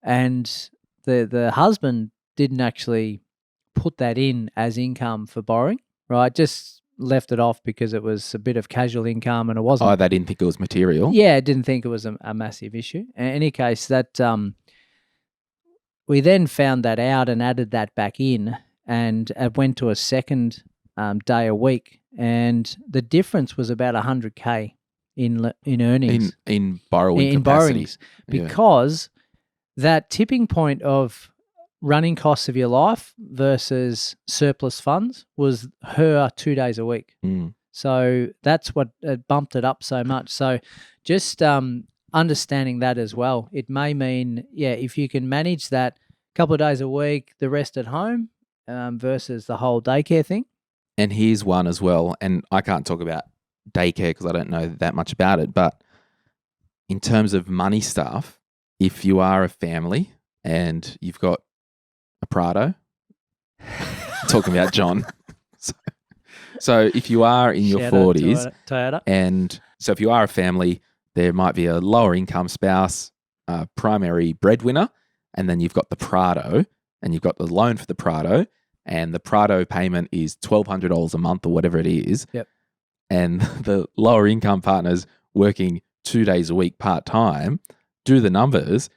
and the husband didn't actually put that in as income for borrowing, right? Just left it off because it was a bit of casual income and it wasn't. Oh, they didn't think it was material. Yeah, didn't think it was a massive issue. In any case, that we then found that out and added that back in, and it went to a second day a week, and the difference was about 100K in earnings in borrowing in capacity. borrowings, because that tipping point of running costs of your life versus surplus funds was her 2 days a week. Mm. So that's what bumped it up so much. So just understanding that as well. It may mean, if you can manage that couple of days a week, the rest at home versus the whole daycare thing. And here's one as well, and I can't talk about daycare because I don't know that much about it, but in terms of money stuff, if you are a family and you've got a Prado, talking about John. So if you are in your Shout out 40s, Toyota. and so if you are a family, there might be a lower income spouse, primary breadwinner, and then you've got the Prado, and you've got the loan for the Prado, and the Prado payment is $1,200 a month or whatever it is. Yep. And the lower income partner's working 2 days a week part-time, do the numbers,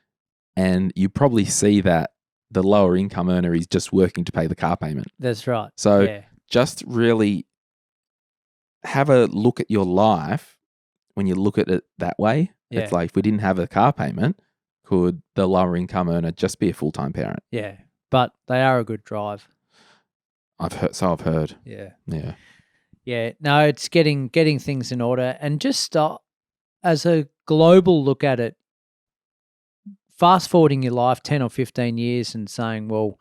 and you probably see that the lower income earner is just working to pay the car payment. That's right. So just really have a look at your life when you look at it that way. Yeah. It's like, if we didn't have a car payment, could the lower income earner just be a full-time parent? Yeah, but they are a good drive. I've heard. Yeah. Yeah. Yeah. No, it's getting things in order, and just as a global look at it, fast forwarding your life 10 or 15 years and saying, well,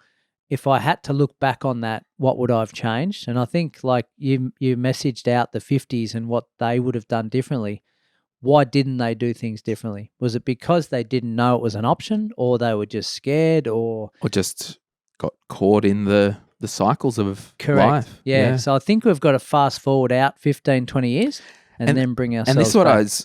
if I had to look back on that, what would I have changed? And I think, like you messaged out the 50s and what they would have done differently. Why didn't they do things differently? Was it because they didn't know it was an option, or they were just scared, or just got caught in the cycles of correct life? Yeah. So I think we've got to fast forward out 15, 20 years and then bring ourselves And this is what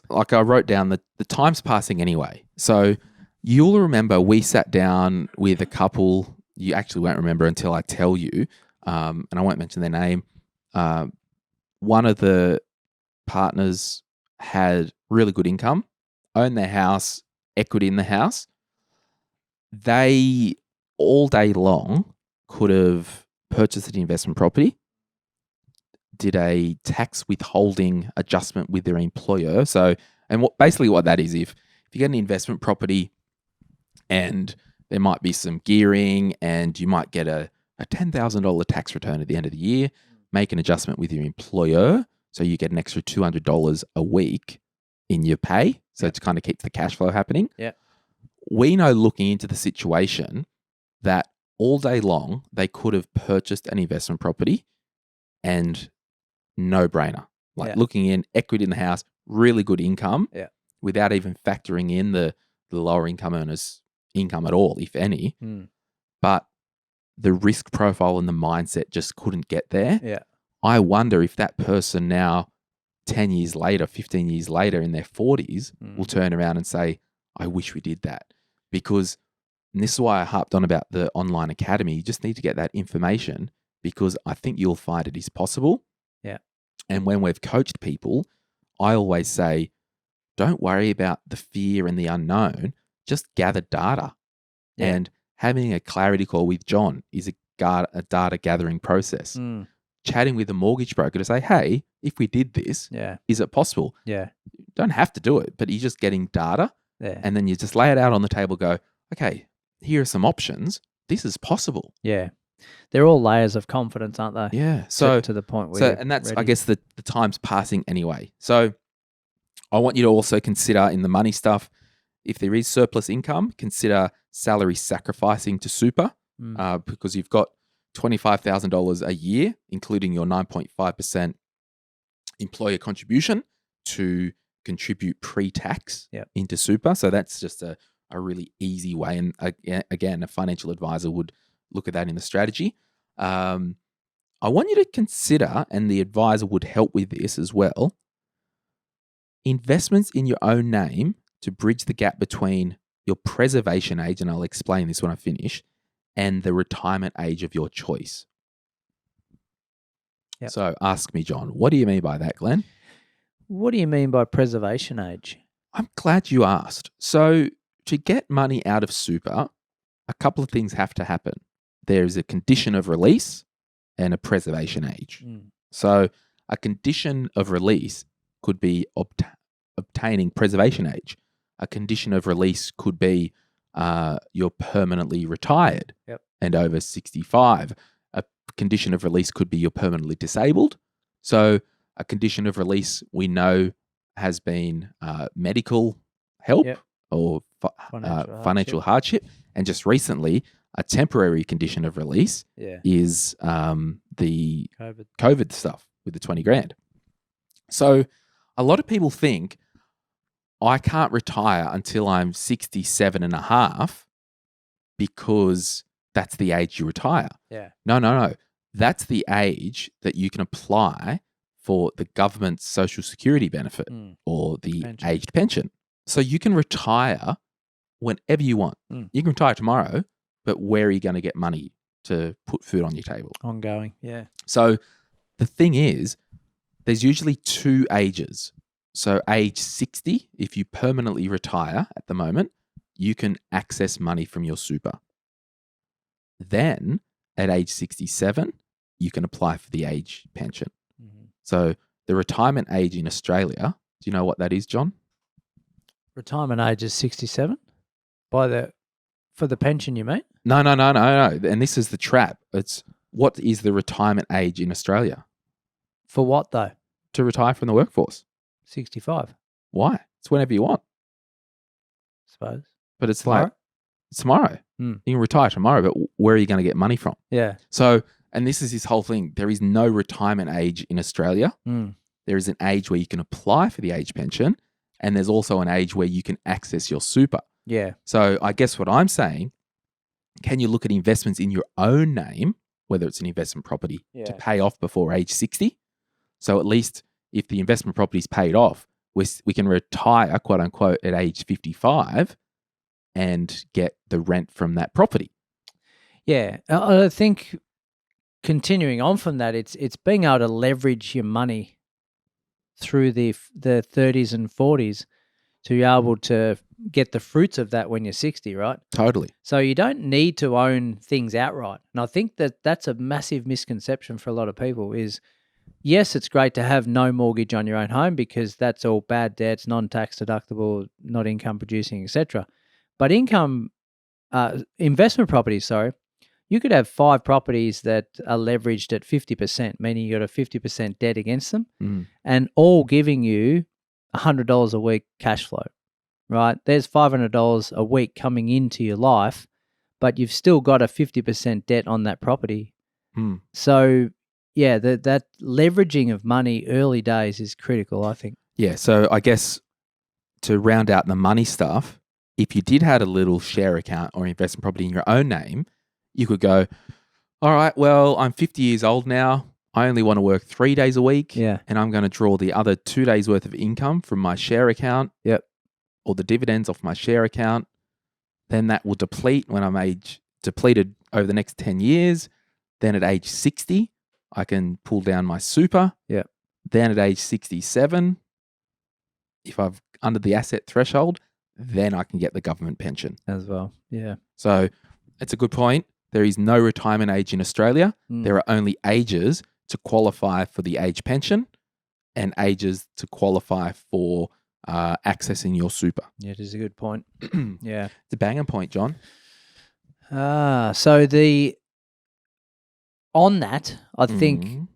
back. I wrote down, the time's passing anyway. So you'll remember we sat down with a couple. You actually won't remember until I tell you, and I won't mention their name. One of the partners had really good income, owned their house, equity in the house. They, all day long, could have purchased an investment property, did a tax withholding adjustment with their employer. So, and basically what that is, if you get an investment property and there might be some gearing and you might get a $10,000 tax return at the end of the year, make an adjustment with your employer so you get an extra $200 a week in your pay. So it kind of keeps the cash flow happening. Yeah. We know, looking into the situation, that all day long they could have purchased an investment property and no brainer. Like looking in, equity in the house, really good income, without even factoring in the lower income earners' income at all, if any. But the risk profile and the mindset just couldn't get there. Yeah. I wonder if that person now, 10 years later, 15 years later, in their 40s, will turn around and say, I wish we did that. Because, and this is why I harped on about the online academy, you just need to get that information, because I think you'll find it is possible. Yeah. And when we've coached people, I always say, don't worry about the fear and the unknown, just gather data. Yeah. And having a clarity call with John is a data gathering process. Chatting with a mortgage broker to say, hey, if we did this, is it possible? Yeah. You don't have to do it, but you're just getting data. Yeah. And then you just lay it out on the table, go, okay, here are some options. This is possible. Yeah. They're all layers of confidence, aren't they? Yeah. So to the point where and that's, ready. I guess, the time's passing anyway. So I want you to also consider in the money stuff, if there is surplus income, consider salary sacrificing to super because you've got $25,000 a year, including your 9.5% employer contribution to contribute pre-tax into super. So that's just a really easy way. And again, a financial advisor would look at that in the strategy. I want you to consider, and the advisor would help with this as well, investments in your own name to bridge the gap between your preservation age, and I'll explain this when I finish, and the retirement age of your choice. Yep. So ask me, John, what do you mean by that, Glenn? What do you mean by preservation age? I'm glad you asked. So to get money out of super, a couple of things have to happen. There's a condition of release and a preservation age. So a condition of release could be obtaining preservation age. A condition of release could be you're permanently retired and over 65. A condition of release could be you're permanently disabled. So a condition of release we know has been medical help or financial hardship. And just recently, a temporary condition of release is the COVID stuff with the 20 grand. So a lot of people think I can't retire until I'm 67 and a half because that's the age you retire. No. That's the age that you can apply for the government's social security benefit or the aged pension. So you can retire whenever you want. You can retire tomorrow, but where are you going to get money to put food on your table? Ongoing, So the thing is, there's usually two ages. So age 60, if you permanently retire at the moment, you can access money from your super. Then at age 67, you can apply for the age pension. So the retirement age in Australia, do you know what that is, John? Retirement age is 67? For the pension, you mean? No. And this is the trap. It's what is the retirement age in Australia? For what though? To retire from the workforce. 65. Why? It's whenever you want. Suppose. But it's tomorrow. You can retire tomorrow, but where are you going to get money from? So, and this is this whole thing. There is no retirement age in Australia. There is an age where you can apply for the age pension, and there's also an age where you can access your super. So I guess what I'm saying, can you look at investments in your own name, whether it's an investment property, to pay off before age 60? So at least if the investment property is paid off, we can retire, quote unquote, at age 55 and get the rent from that property. I think continuing on from that, it's being able to leverage your money through the 30s and 40s to be able to get the fruits of that when you're 60, right? Totally. So you don't need to own things outright. And I think that's a massive misconception for a lot of people is, yes, it's great to have no mortgage on your own home because that's all bad debts, non-tax deductible, not income producing, etc. But investment properties, you could have 5 properties that are leveraged at 50%, meaning you got a 50% debt against them, and all giving you $100 a week cash flow, right? There's $500 a week coming into your life, but you've still got a 50% debt on that property. So, that leveraging of money early days is critical, I think. Yeah, so I guess to round out the money stuff, if you did have a little share account or investment property in your own name, you could go, all right, well, I'm 50 years old now. I only want to work 3 days a week. And I'm going to draw the other 2 days worth of income from my share account. Or the dividends off my share account. Then that will deplete when I'm depleted over the next 10 years. Then at age 60, I can pull down my super. Then at age 67, if I've under the asset threshold, then I can get the government pension. As well, So it's a good point. There is no retirement age in Australia. There are only ages to qualify for the age pension and ages to qualify for accessing your super. It is a good point. It's a banging point, John. So on that, I think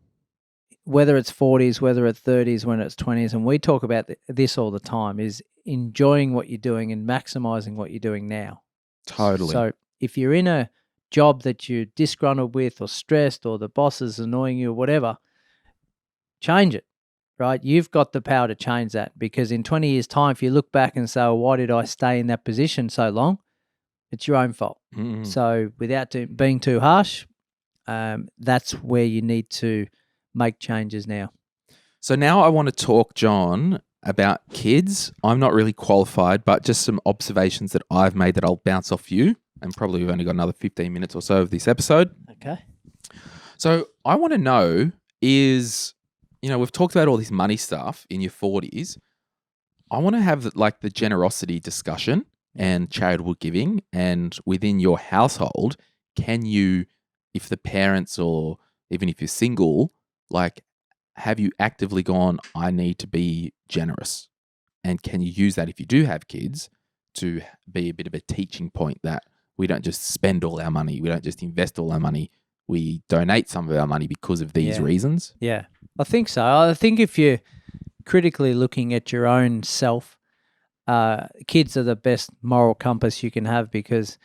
whether it's 40s, whether it's 30s, when it's 20s, and we talk about this all the time, is enjoying what you're doing and maximizing what you're doing now. Totally. So if you're in a job that you're disgruntled with or stressed or the boss is annoying you or whatever, change it, right? You've got the power to change that, because in 20 years' time, if you look back and say, well, why did I stay in that position so long? It's your own fault. Mm. So without being too harsh, that's where you need to make changes now. So now I want to talk, John, about kids. I'm not really qualified, but just some observations that I've made that I'll bounce off you. And probably we've only got another 15 minutes or so of this episode. Okay. So I want to know is, we've talked about all this money stuff in your 40s. I want to have like the generosity discussion and charitable giving. And within your household, can you, if the parents or even if you're single, like, have you actively gone, I need to be generous? And can you use that if you do have kids to be a bit of a teaching point that we don't just spend all our money, we don't just invest all our money, we donate some of our money because of these reasons? Yeah, I think so. I think if you're critically looking at your own self, kids are the best moral compass you can have, because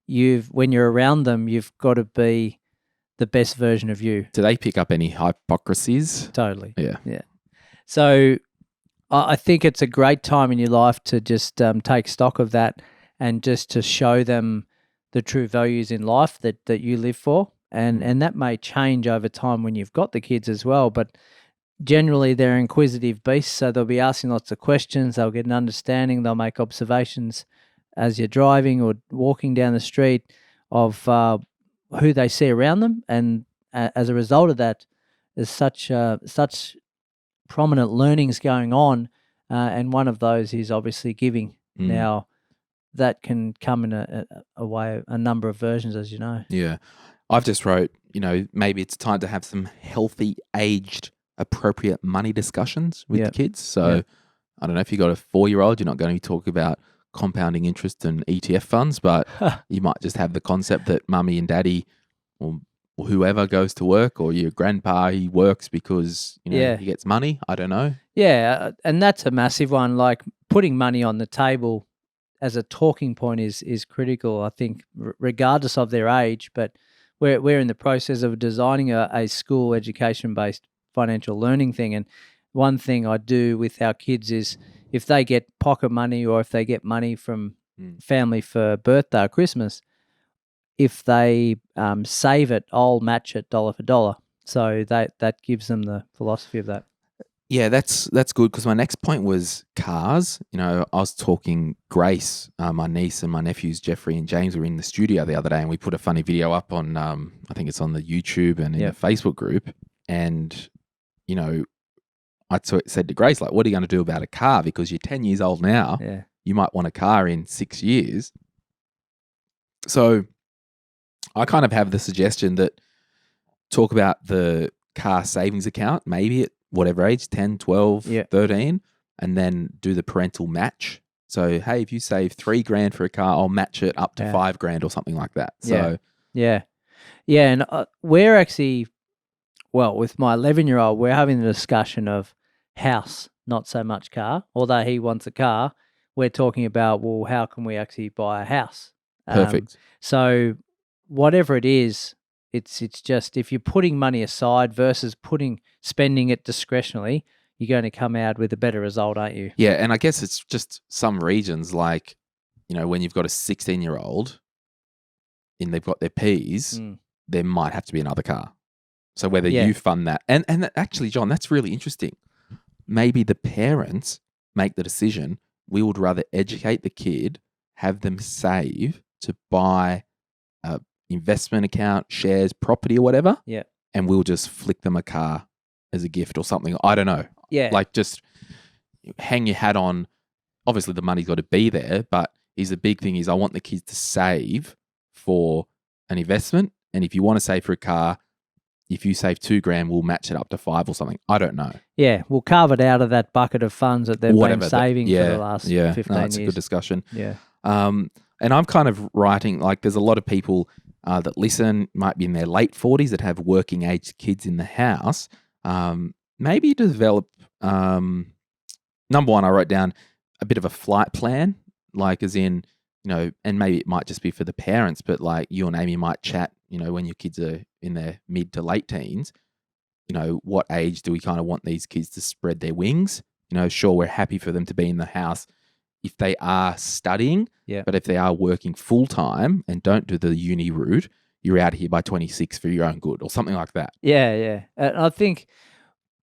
when you're around them, you've got to be the best version of you. Do they pick up any hypocrisies? Totally. Yeah. So I think it's a great time in your life to just take stock of that and just to show them the true values in life that you live for. And that may change over time when you've got the kids as well. But generally, they're inquisitive beasts, so they'll be asking lots of questions. They'll get an understanding. They'll make observations as you're driving or walking down the street of who they see around them. And as a result of that, there's such prominent learnings going on. And one of those is obviously giving. Now, that can come in a number of versions, as you know. Yeah. I've just wrote, maybe it's time to have some healthy, aged, appropriate money discussions with the kids. So I don't know if you got a 4-year-old, you're not going to talk about compounding interest and ETF funds, but you might just have the concept that mummy and daddy or whoever goes to work, or your grandpa, he works because he gets money. I don't know. Yeah, and that's a massive one. Like putting money on the table as a talking point is critical, I think, regardless of their age. But we're in the process of designing a school education-based financial learning thing. And one thing I do with our kids is if they get pocket money or if they get money from family for birthday or Christmas, if they save it, I'll match it dollar for dollar. So that gives them the philosophy of that. Yeah, that's good, because my next point was cars. I was talking Grace, my niece, and my nephews Jeffrey and James were in the studio the other day, and we put a funny video up on, I think it's on the YouTube and in the Facebook group. And, I said to Grace, like, what are you going to do about a car? Because you're 10 years old now. Yeah. You might want a car in 6 years. So I kind of have the suggestion that talk about the car savings account, maybe at whatever age, 10, 12, 13, and then do the parental match. So, hey, if you save $3,000 for a car, I'll match it up to $5,000 or something like that. So, yeah. And we're actually, with my 11-year-old, we're having the discussion of house, not so much car. Although he wants a car, we're talking about, how can we actually buy a house? Perfect. So whatever it is, it's just, if you're putting money aside versus spending it discretionally, you're going to come out with a better result, aren't you? Yeah, and I guess it's just some regions, like, when you've got a 16-year-old and they've got their Ps, there might have to be another car. So whether you fund that, and actually, John, that's really interesting. Maybe the parents make the decision, we would rather educate the kid, have them save to buy a investment account, shares, property or whatever. Yeah. And we'll just flick them a car as a gift or something. I don't know. Yeah. Like, just hang your hat on. Obviously the money's got to be there, but the big thing is I want the kids to save for an investment. And if you want to save for a car, if you save $2,000, we'll match it up to $5,000 or something. I don't know. Yeah, we'll carve it out of that bucket of funds that they've been saving for the last 15 years. That's a good discussion. Yeah. And I'm kind of writing, like, there's a lot of people that listen, might be in their late 40s, that have working age kids in the house. maybe develop. Number one, I wrote down a bit of a flight plan, like as in, and maybe it might just be for the parents, but like you and Amy might chat, when your kids are in their mid to late teens, what age do we kind of want these kids to spread their wings? Sure, we're happy for them to be in the house if they are studying, but if they are working full time and don't do the uni route, you're out here by 26 for your own good or something like that. Yeah, yeah. And I think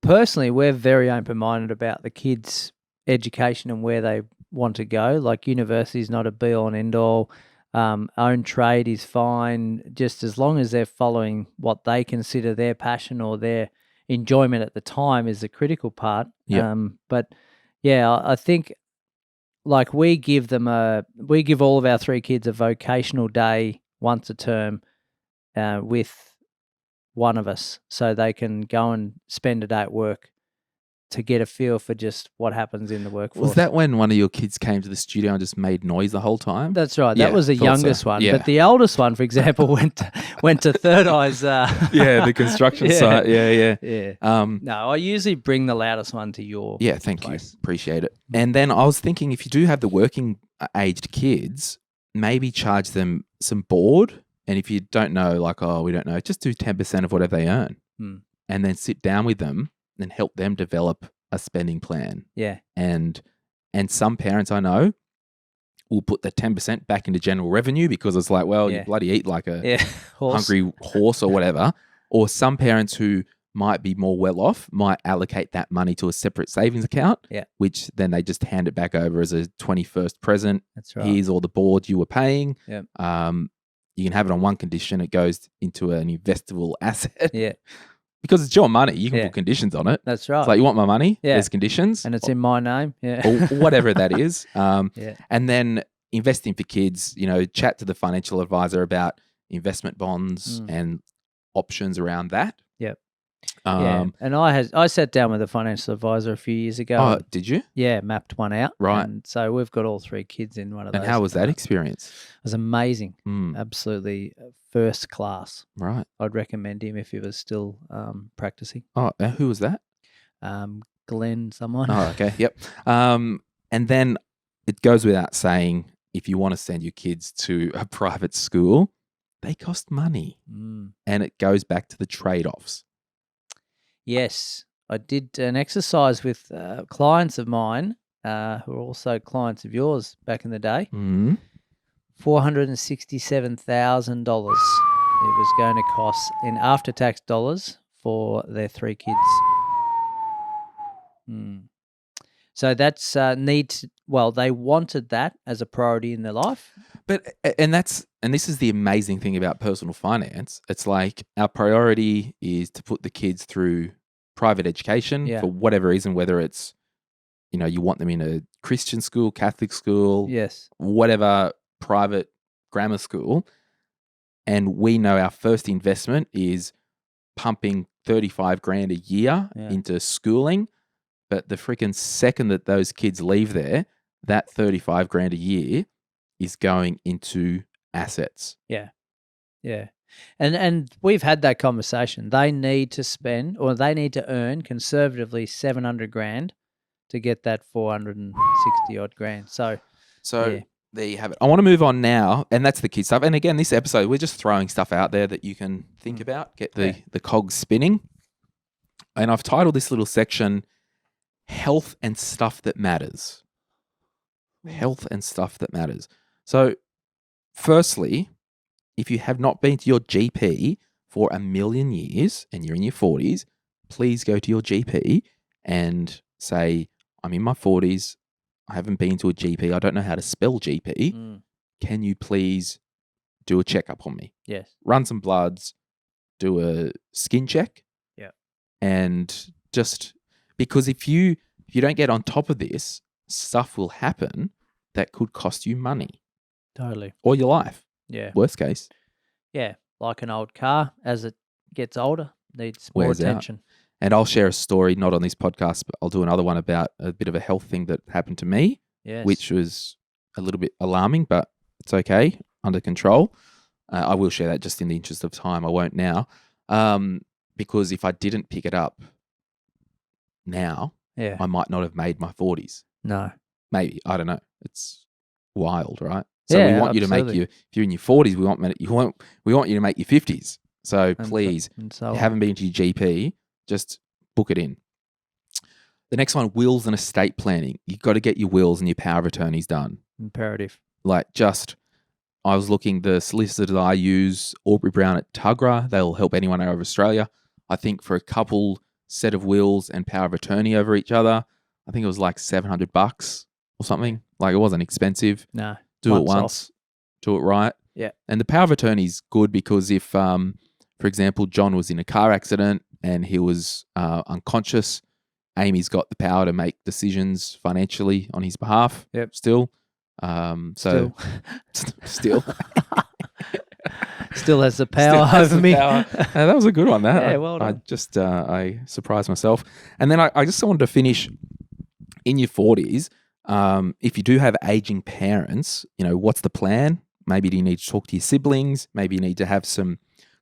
personally, we're very open-minded about the kids' education and where they want to go. Like university is not a be-all and end-all. Own trade is fine, just as long as they're following what they consider their passion or their enjoyment at the time is the critical part. But yeah, I think like we give all of our 3 kids a vocational day once a term with one of us, so they can go and spend a day at work to get a feel for just what happens in the workforce. Was that when one of your kids came to the studio and just made noise the whole time? That's right. That was the youngest one. Yeah. But the oldest one, for example, went to Third Eye's. The construction site. Yeah. No, I usually bring the loudest one to your thank place. you. Appreciate it. And then I was thinking, if you do have the working aged kids, maybe charge them some board. And if you don't know, like, we don't know, just do 10% of whatever they earn. And then sit down with them and help them develop a spending plan. Yeah. And some parents I know will put the 10% back into general revenue because it's like, well, you bloody eat like a hungry horse or whatever. Or some parents who might be more well off might allocate that money to a separate savings account, which then they just hand it back over as a 21st present. That's right. Here's all the board you were paying. Yeah. You can have it on one condition. It goes into an investable asset. Yeah. Because it's your money. You can put conditions on it. That's right. It's like, you want my money? Yeah. There's conditions. And it's in my name. Yeah. Or whatever that is. And then investing for kids, chat to the financial advisor about investment bonds and options around that. Yep. And I sat down with a financial advisor a few years ago. Oh, did you? Yeah, mapped one out. Right. And so we've got all 3 kids in one of those. And how was that experience? It was amazing. Absolutely first class. Right. I'd recommend him if he was still practicing. Oh, who was that? Glenn someone. Oh, okay. Yep. And then it goes without saying, if you want to send your kids to a private school, they cost money. And it goes back to the trade-offs. Yes. I did an exercise with clients of mine who are also clients of yours back in the day. $467,000 it was going to cost in after-tax dollars for their 3 kids. So that's they wanted that as a priority in their life. And this is the amazing thing about personal finance. It's like our priority is to put the kids through private education for whatever reason, whether it's, you want them in a Christian school, Catholic school, whatever private grammar school. And we know our first investment is pumping 35 grand a year into schooling. But the freaking second that those kids leave there, that 35 grand a year is going into assets. Yeah. Yeah. And we've had that conversation. They need to spend, or they need to earn conservatively 700 grand to get that 460 odd grand. So there you have it. I want to move on now, and that's the kid stuff. And again, this episode, we're just throwing stuff out there that you can think about, get the cogs spinning. And I've titled this little section, Health and Stuff That Matters. Health and Stuff That Matters. So, firstly, if you have not been to your GP for a million years and you're in your 40s, please go to your GP and say, I'm in my 40s. I haven't been to a GP. I don't know how to spell GP. Can you please do a checkup on me? Yes. Run some bloods, do a skin check. Yeah. And just because if you don't get on top of this, stuff will happen that could cost you money. Totally. Or your life. Yeah. Worst case. Yeah. Like an old car, as it gets older, needs more attention. And I'll share a story, not on this podcast, but I'll do another one about a bit of a health thing that happened to me, which was a little bit alarming, but it's okay, under control. I will share that just in the interest of time. I won't now. Because if I didn't pick it up, now, Yeah. I might not have made my 40s. No. Maybe. I don't know. It's wild, right? So we Yeah, want you to make absolutely. if you're in your 40s, we want you to make your 50s. So And please, and if so you on. haven't been to your GP, just book it in. The next one, wills and estate planning. You've got to get your wills and your power of attorneys done. Imperative. I was looking, the solicitors I use, Aubrey Brown at Tugra, they'll help anyone over Australia. I think for a couple set of wills and power of attorney over each other, I think it was like $700 or something. Like it wasn't expensive. No. Do it Once once, do it right. Yeah. And the power of attorney is good because if, for example, John was in a car accident and he was unconscious, Amy's got the power to make decisions financially on his behalf. Yep. Still. Still. Still. Still has the Still power has over the me. power. That was a good one. That Yeah, well done. I surprised myself. And then I just wanted to finish in your 40s. If you do have aging parents, what's the plan? Maybe you need to talk to your siblings. Maybe you need to have some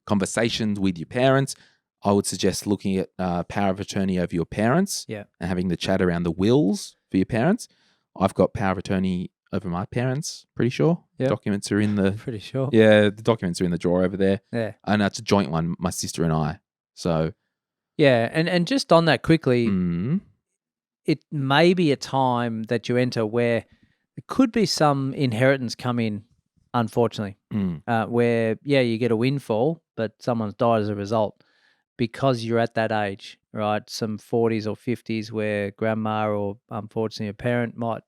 conversations with your parents. I would suggest looking at power of attorney over your parents. Yeah. And having the chat around the wills for your parents. I've got power of attorney over my parents, pretty sure. Yep. Documents are in the Pretty sure. the documents are in the drawer over there. Yeah. And it's a joint one, my sister and I. So Yeah. And just on that quickly, mm, it may be a time that you enter where there could be some inheritance come in, unfortunately, where, you get a windfall, but someone's died as a result because you're at that age, right? Some 40s or 50s where grandma or unfortunately a parent might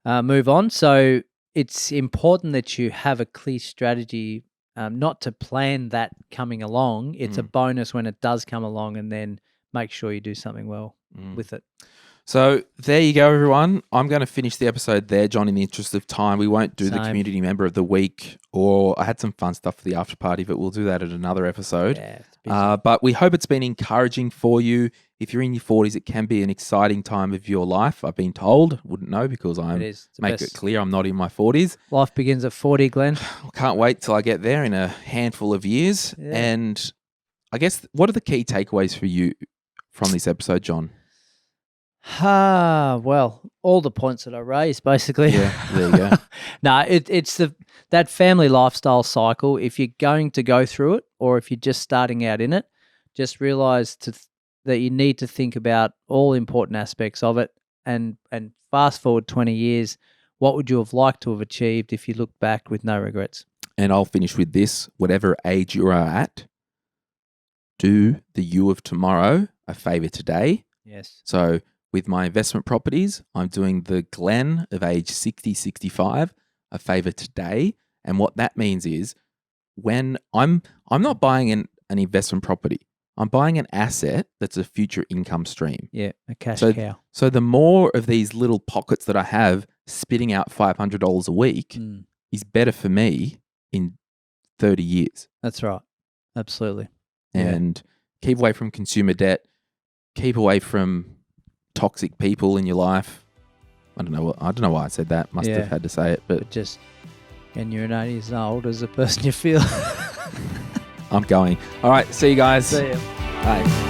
move on. So it's important that you have a clear strategy, not to plan that coming along. It's a bonus when it does come along, and then make sure you do something well with it. So there you go, everyone. I'm going to finish the episode there, John, in the interest of time. We won't do the Same. community member of the week, or I had some fun stuff for the after party, but we'll do that at another episode. Yeah, it's busy. But we hope it's been encouraging for you. If you're in your 40s, it can be an exciting time of your life. I've been told. Wouldn't know because It is. It's the make it best. clear I'm not in my 40s. Life begins at 40, Glenn. I can't wait till I get there in a handful of years. Yeah. And I guess, what are the key takeaways for you from this episode, John? Well, all the points that I raised, basically. Yeah, there you go. No, it's that family lifestyle cycle. If you're going to go through it, or if you're just starting out in it, just realize that you need to think about all important aspects of it, and fast forward 20 years, what would you have liked to have achieved if you look back with no regrets? And I'll finish with this. Whatever age you are at, do the you of tomorrow a favor today. Yes. So with my investment properties, I'm doing the Glenn of age 60, 65 a favor today. And what that means is, when I'm not buying an investment property, I'm buying an asset that's a future income stream. Yeah, a cash So- cow. So the more of these little pockets that I have spitting out $500 a week is better for me in 30 years. That's right. Absolutely. Yeah. And keep away from consumer debt. Keep away from toxic people in your life. I don't know why I said that. Must Yeah. have had to say it, but But just, and you're 80 years old as a person you feel. I'm going. All right, see you guys. See ya. Bye.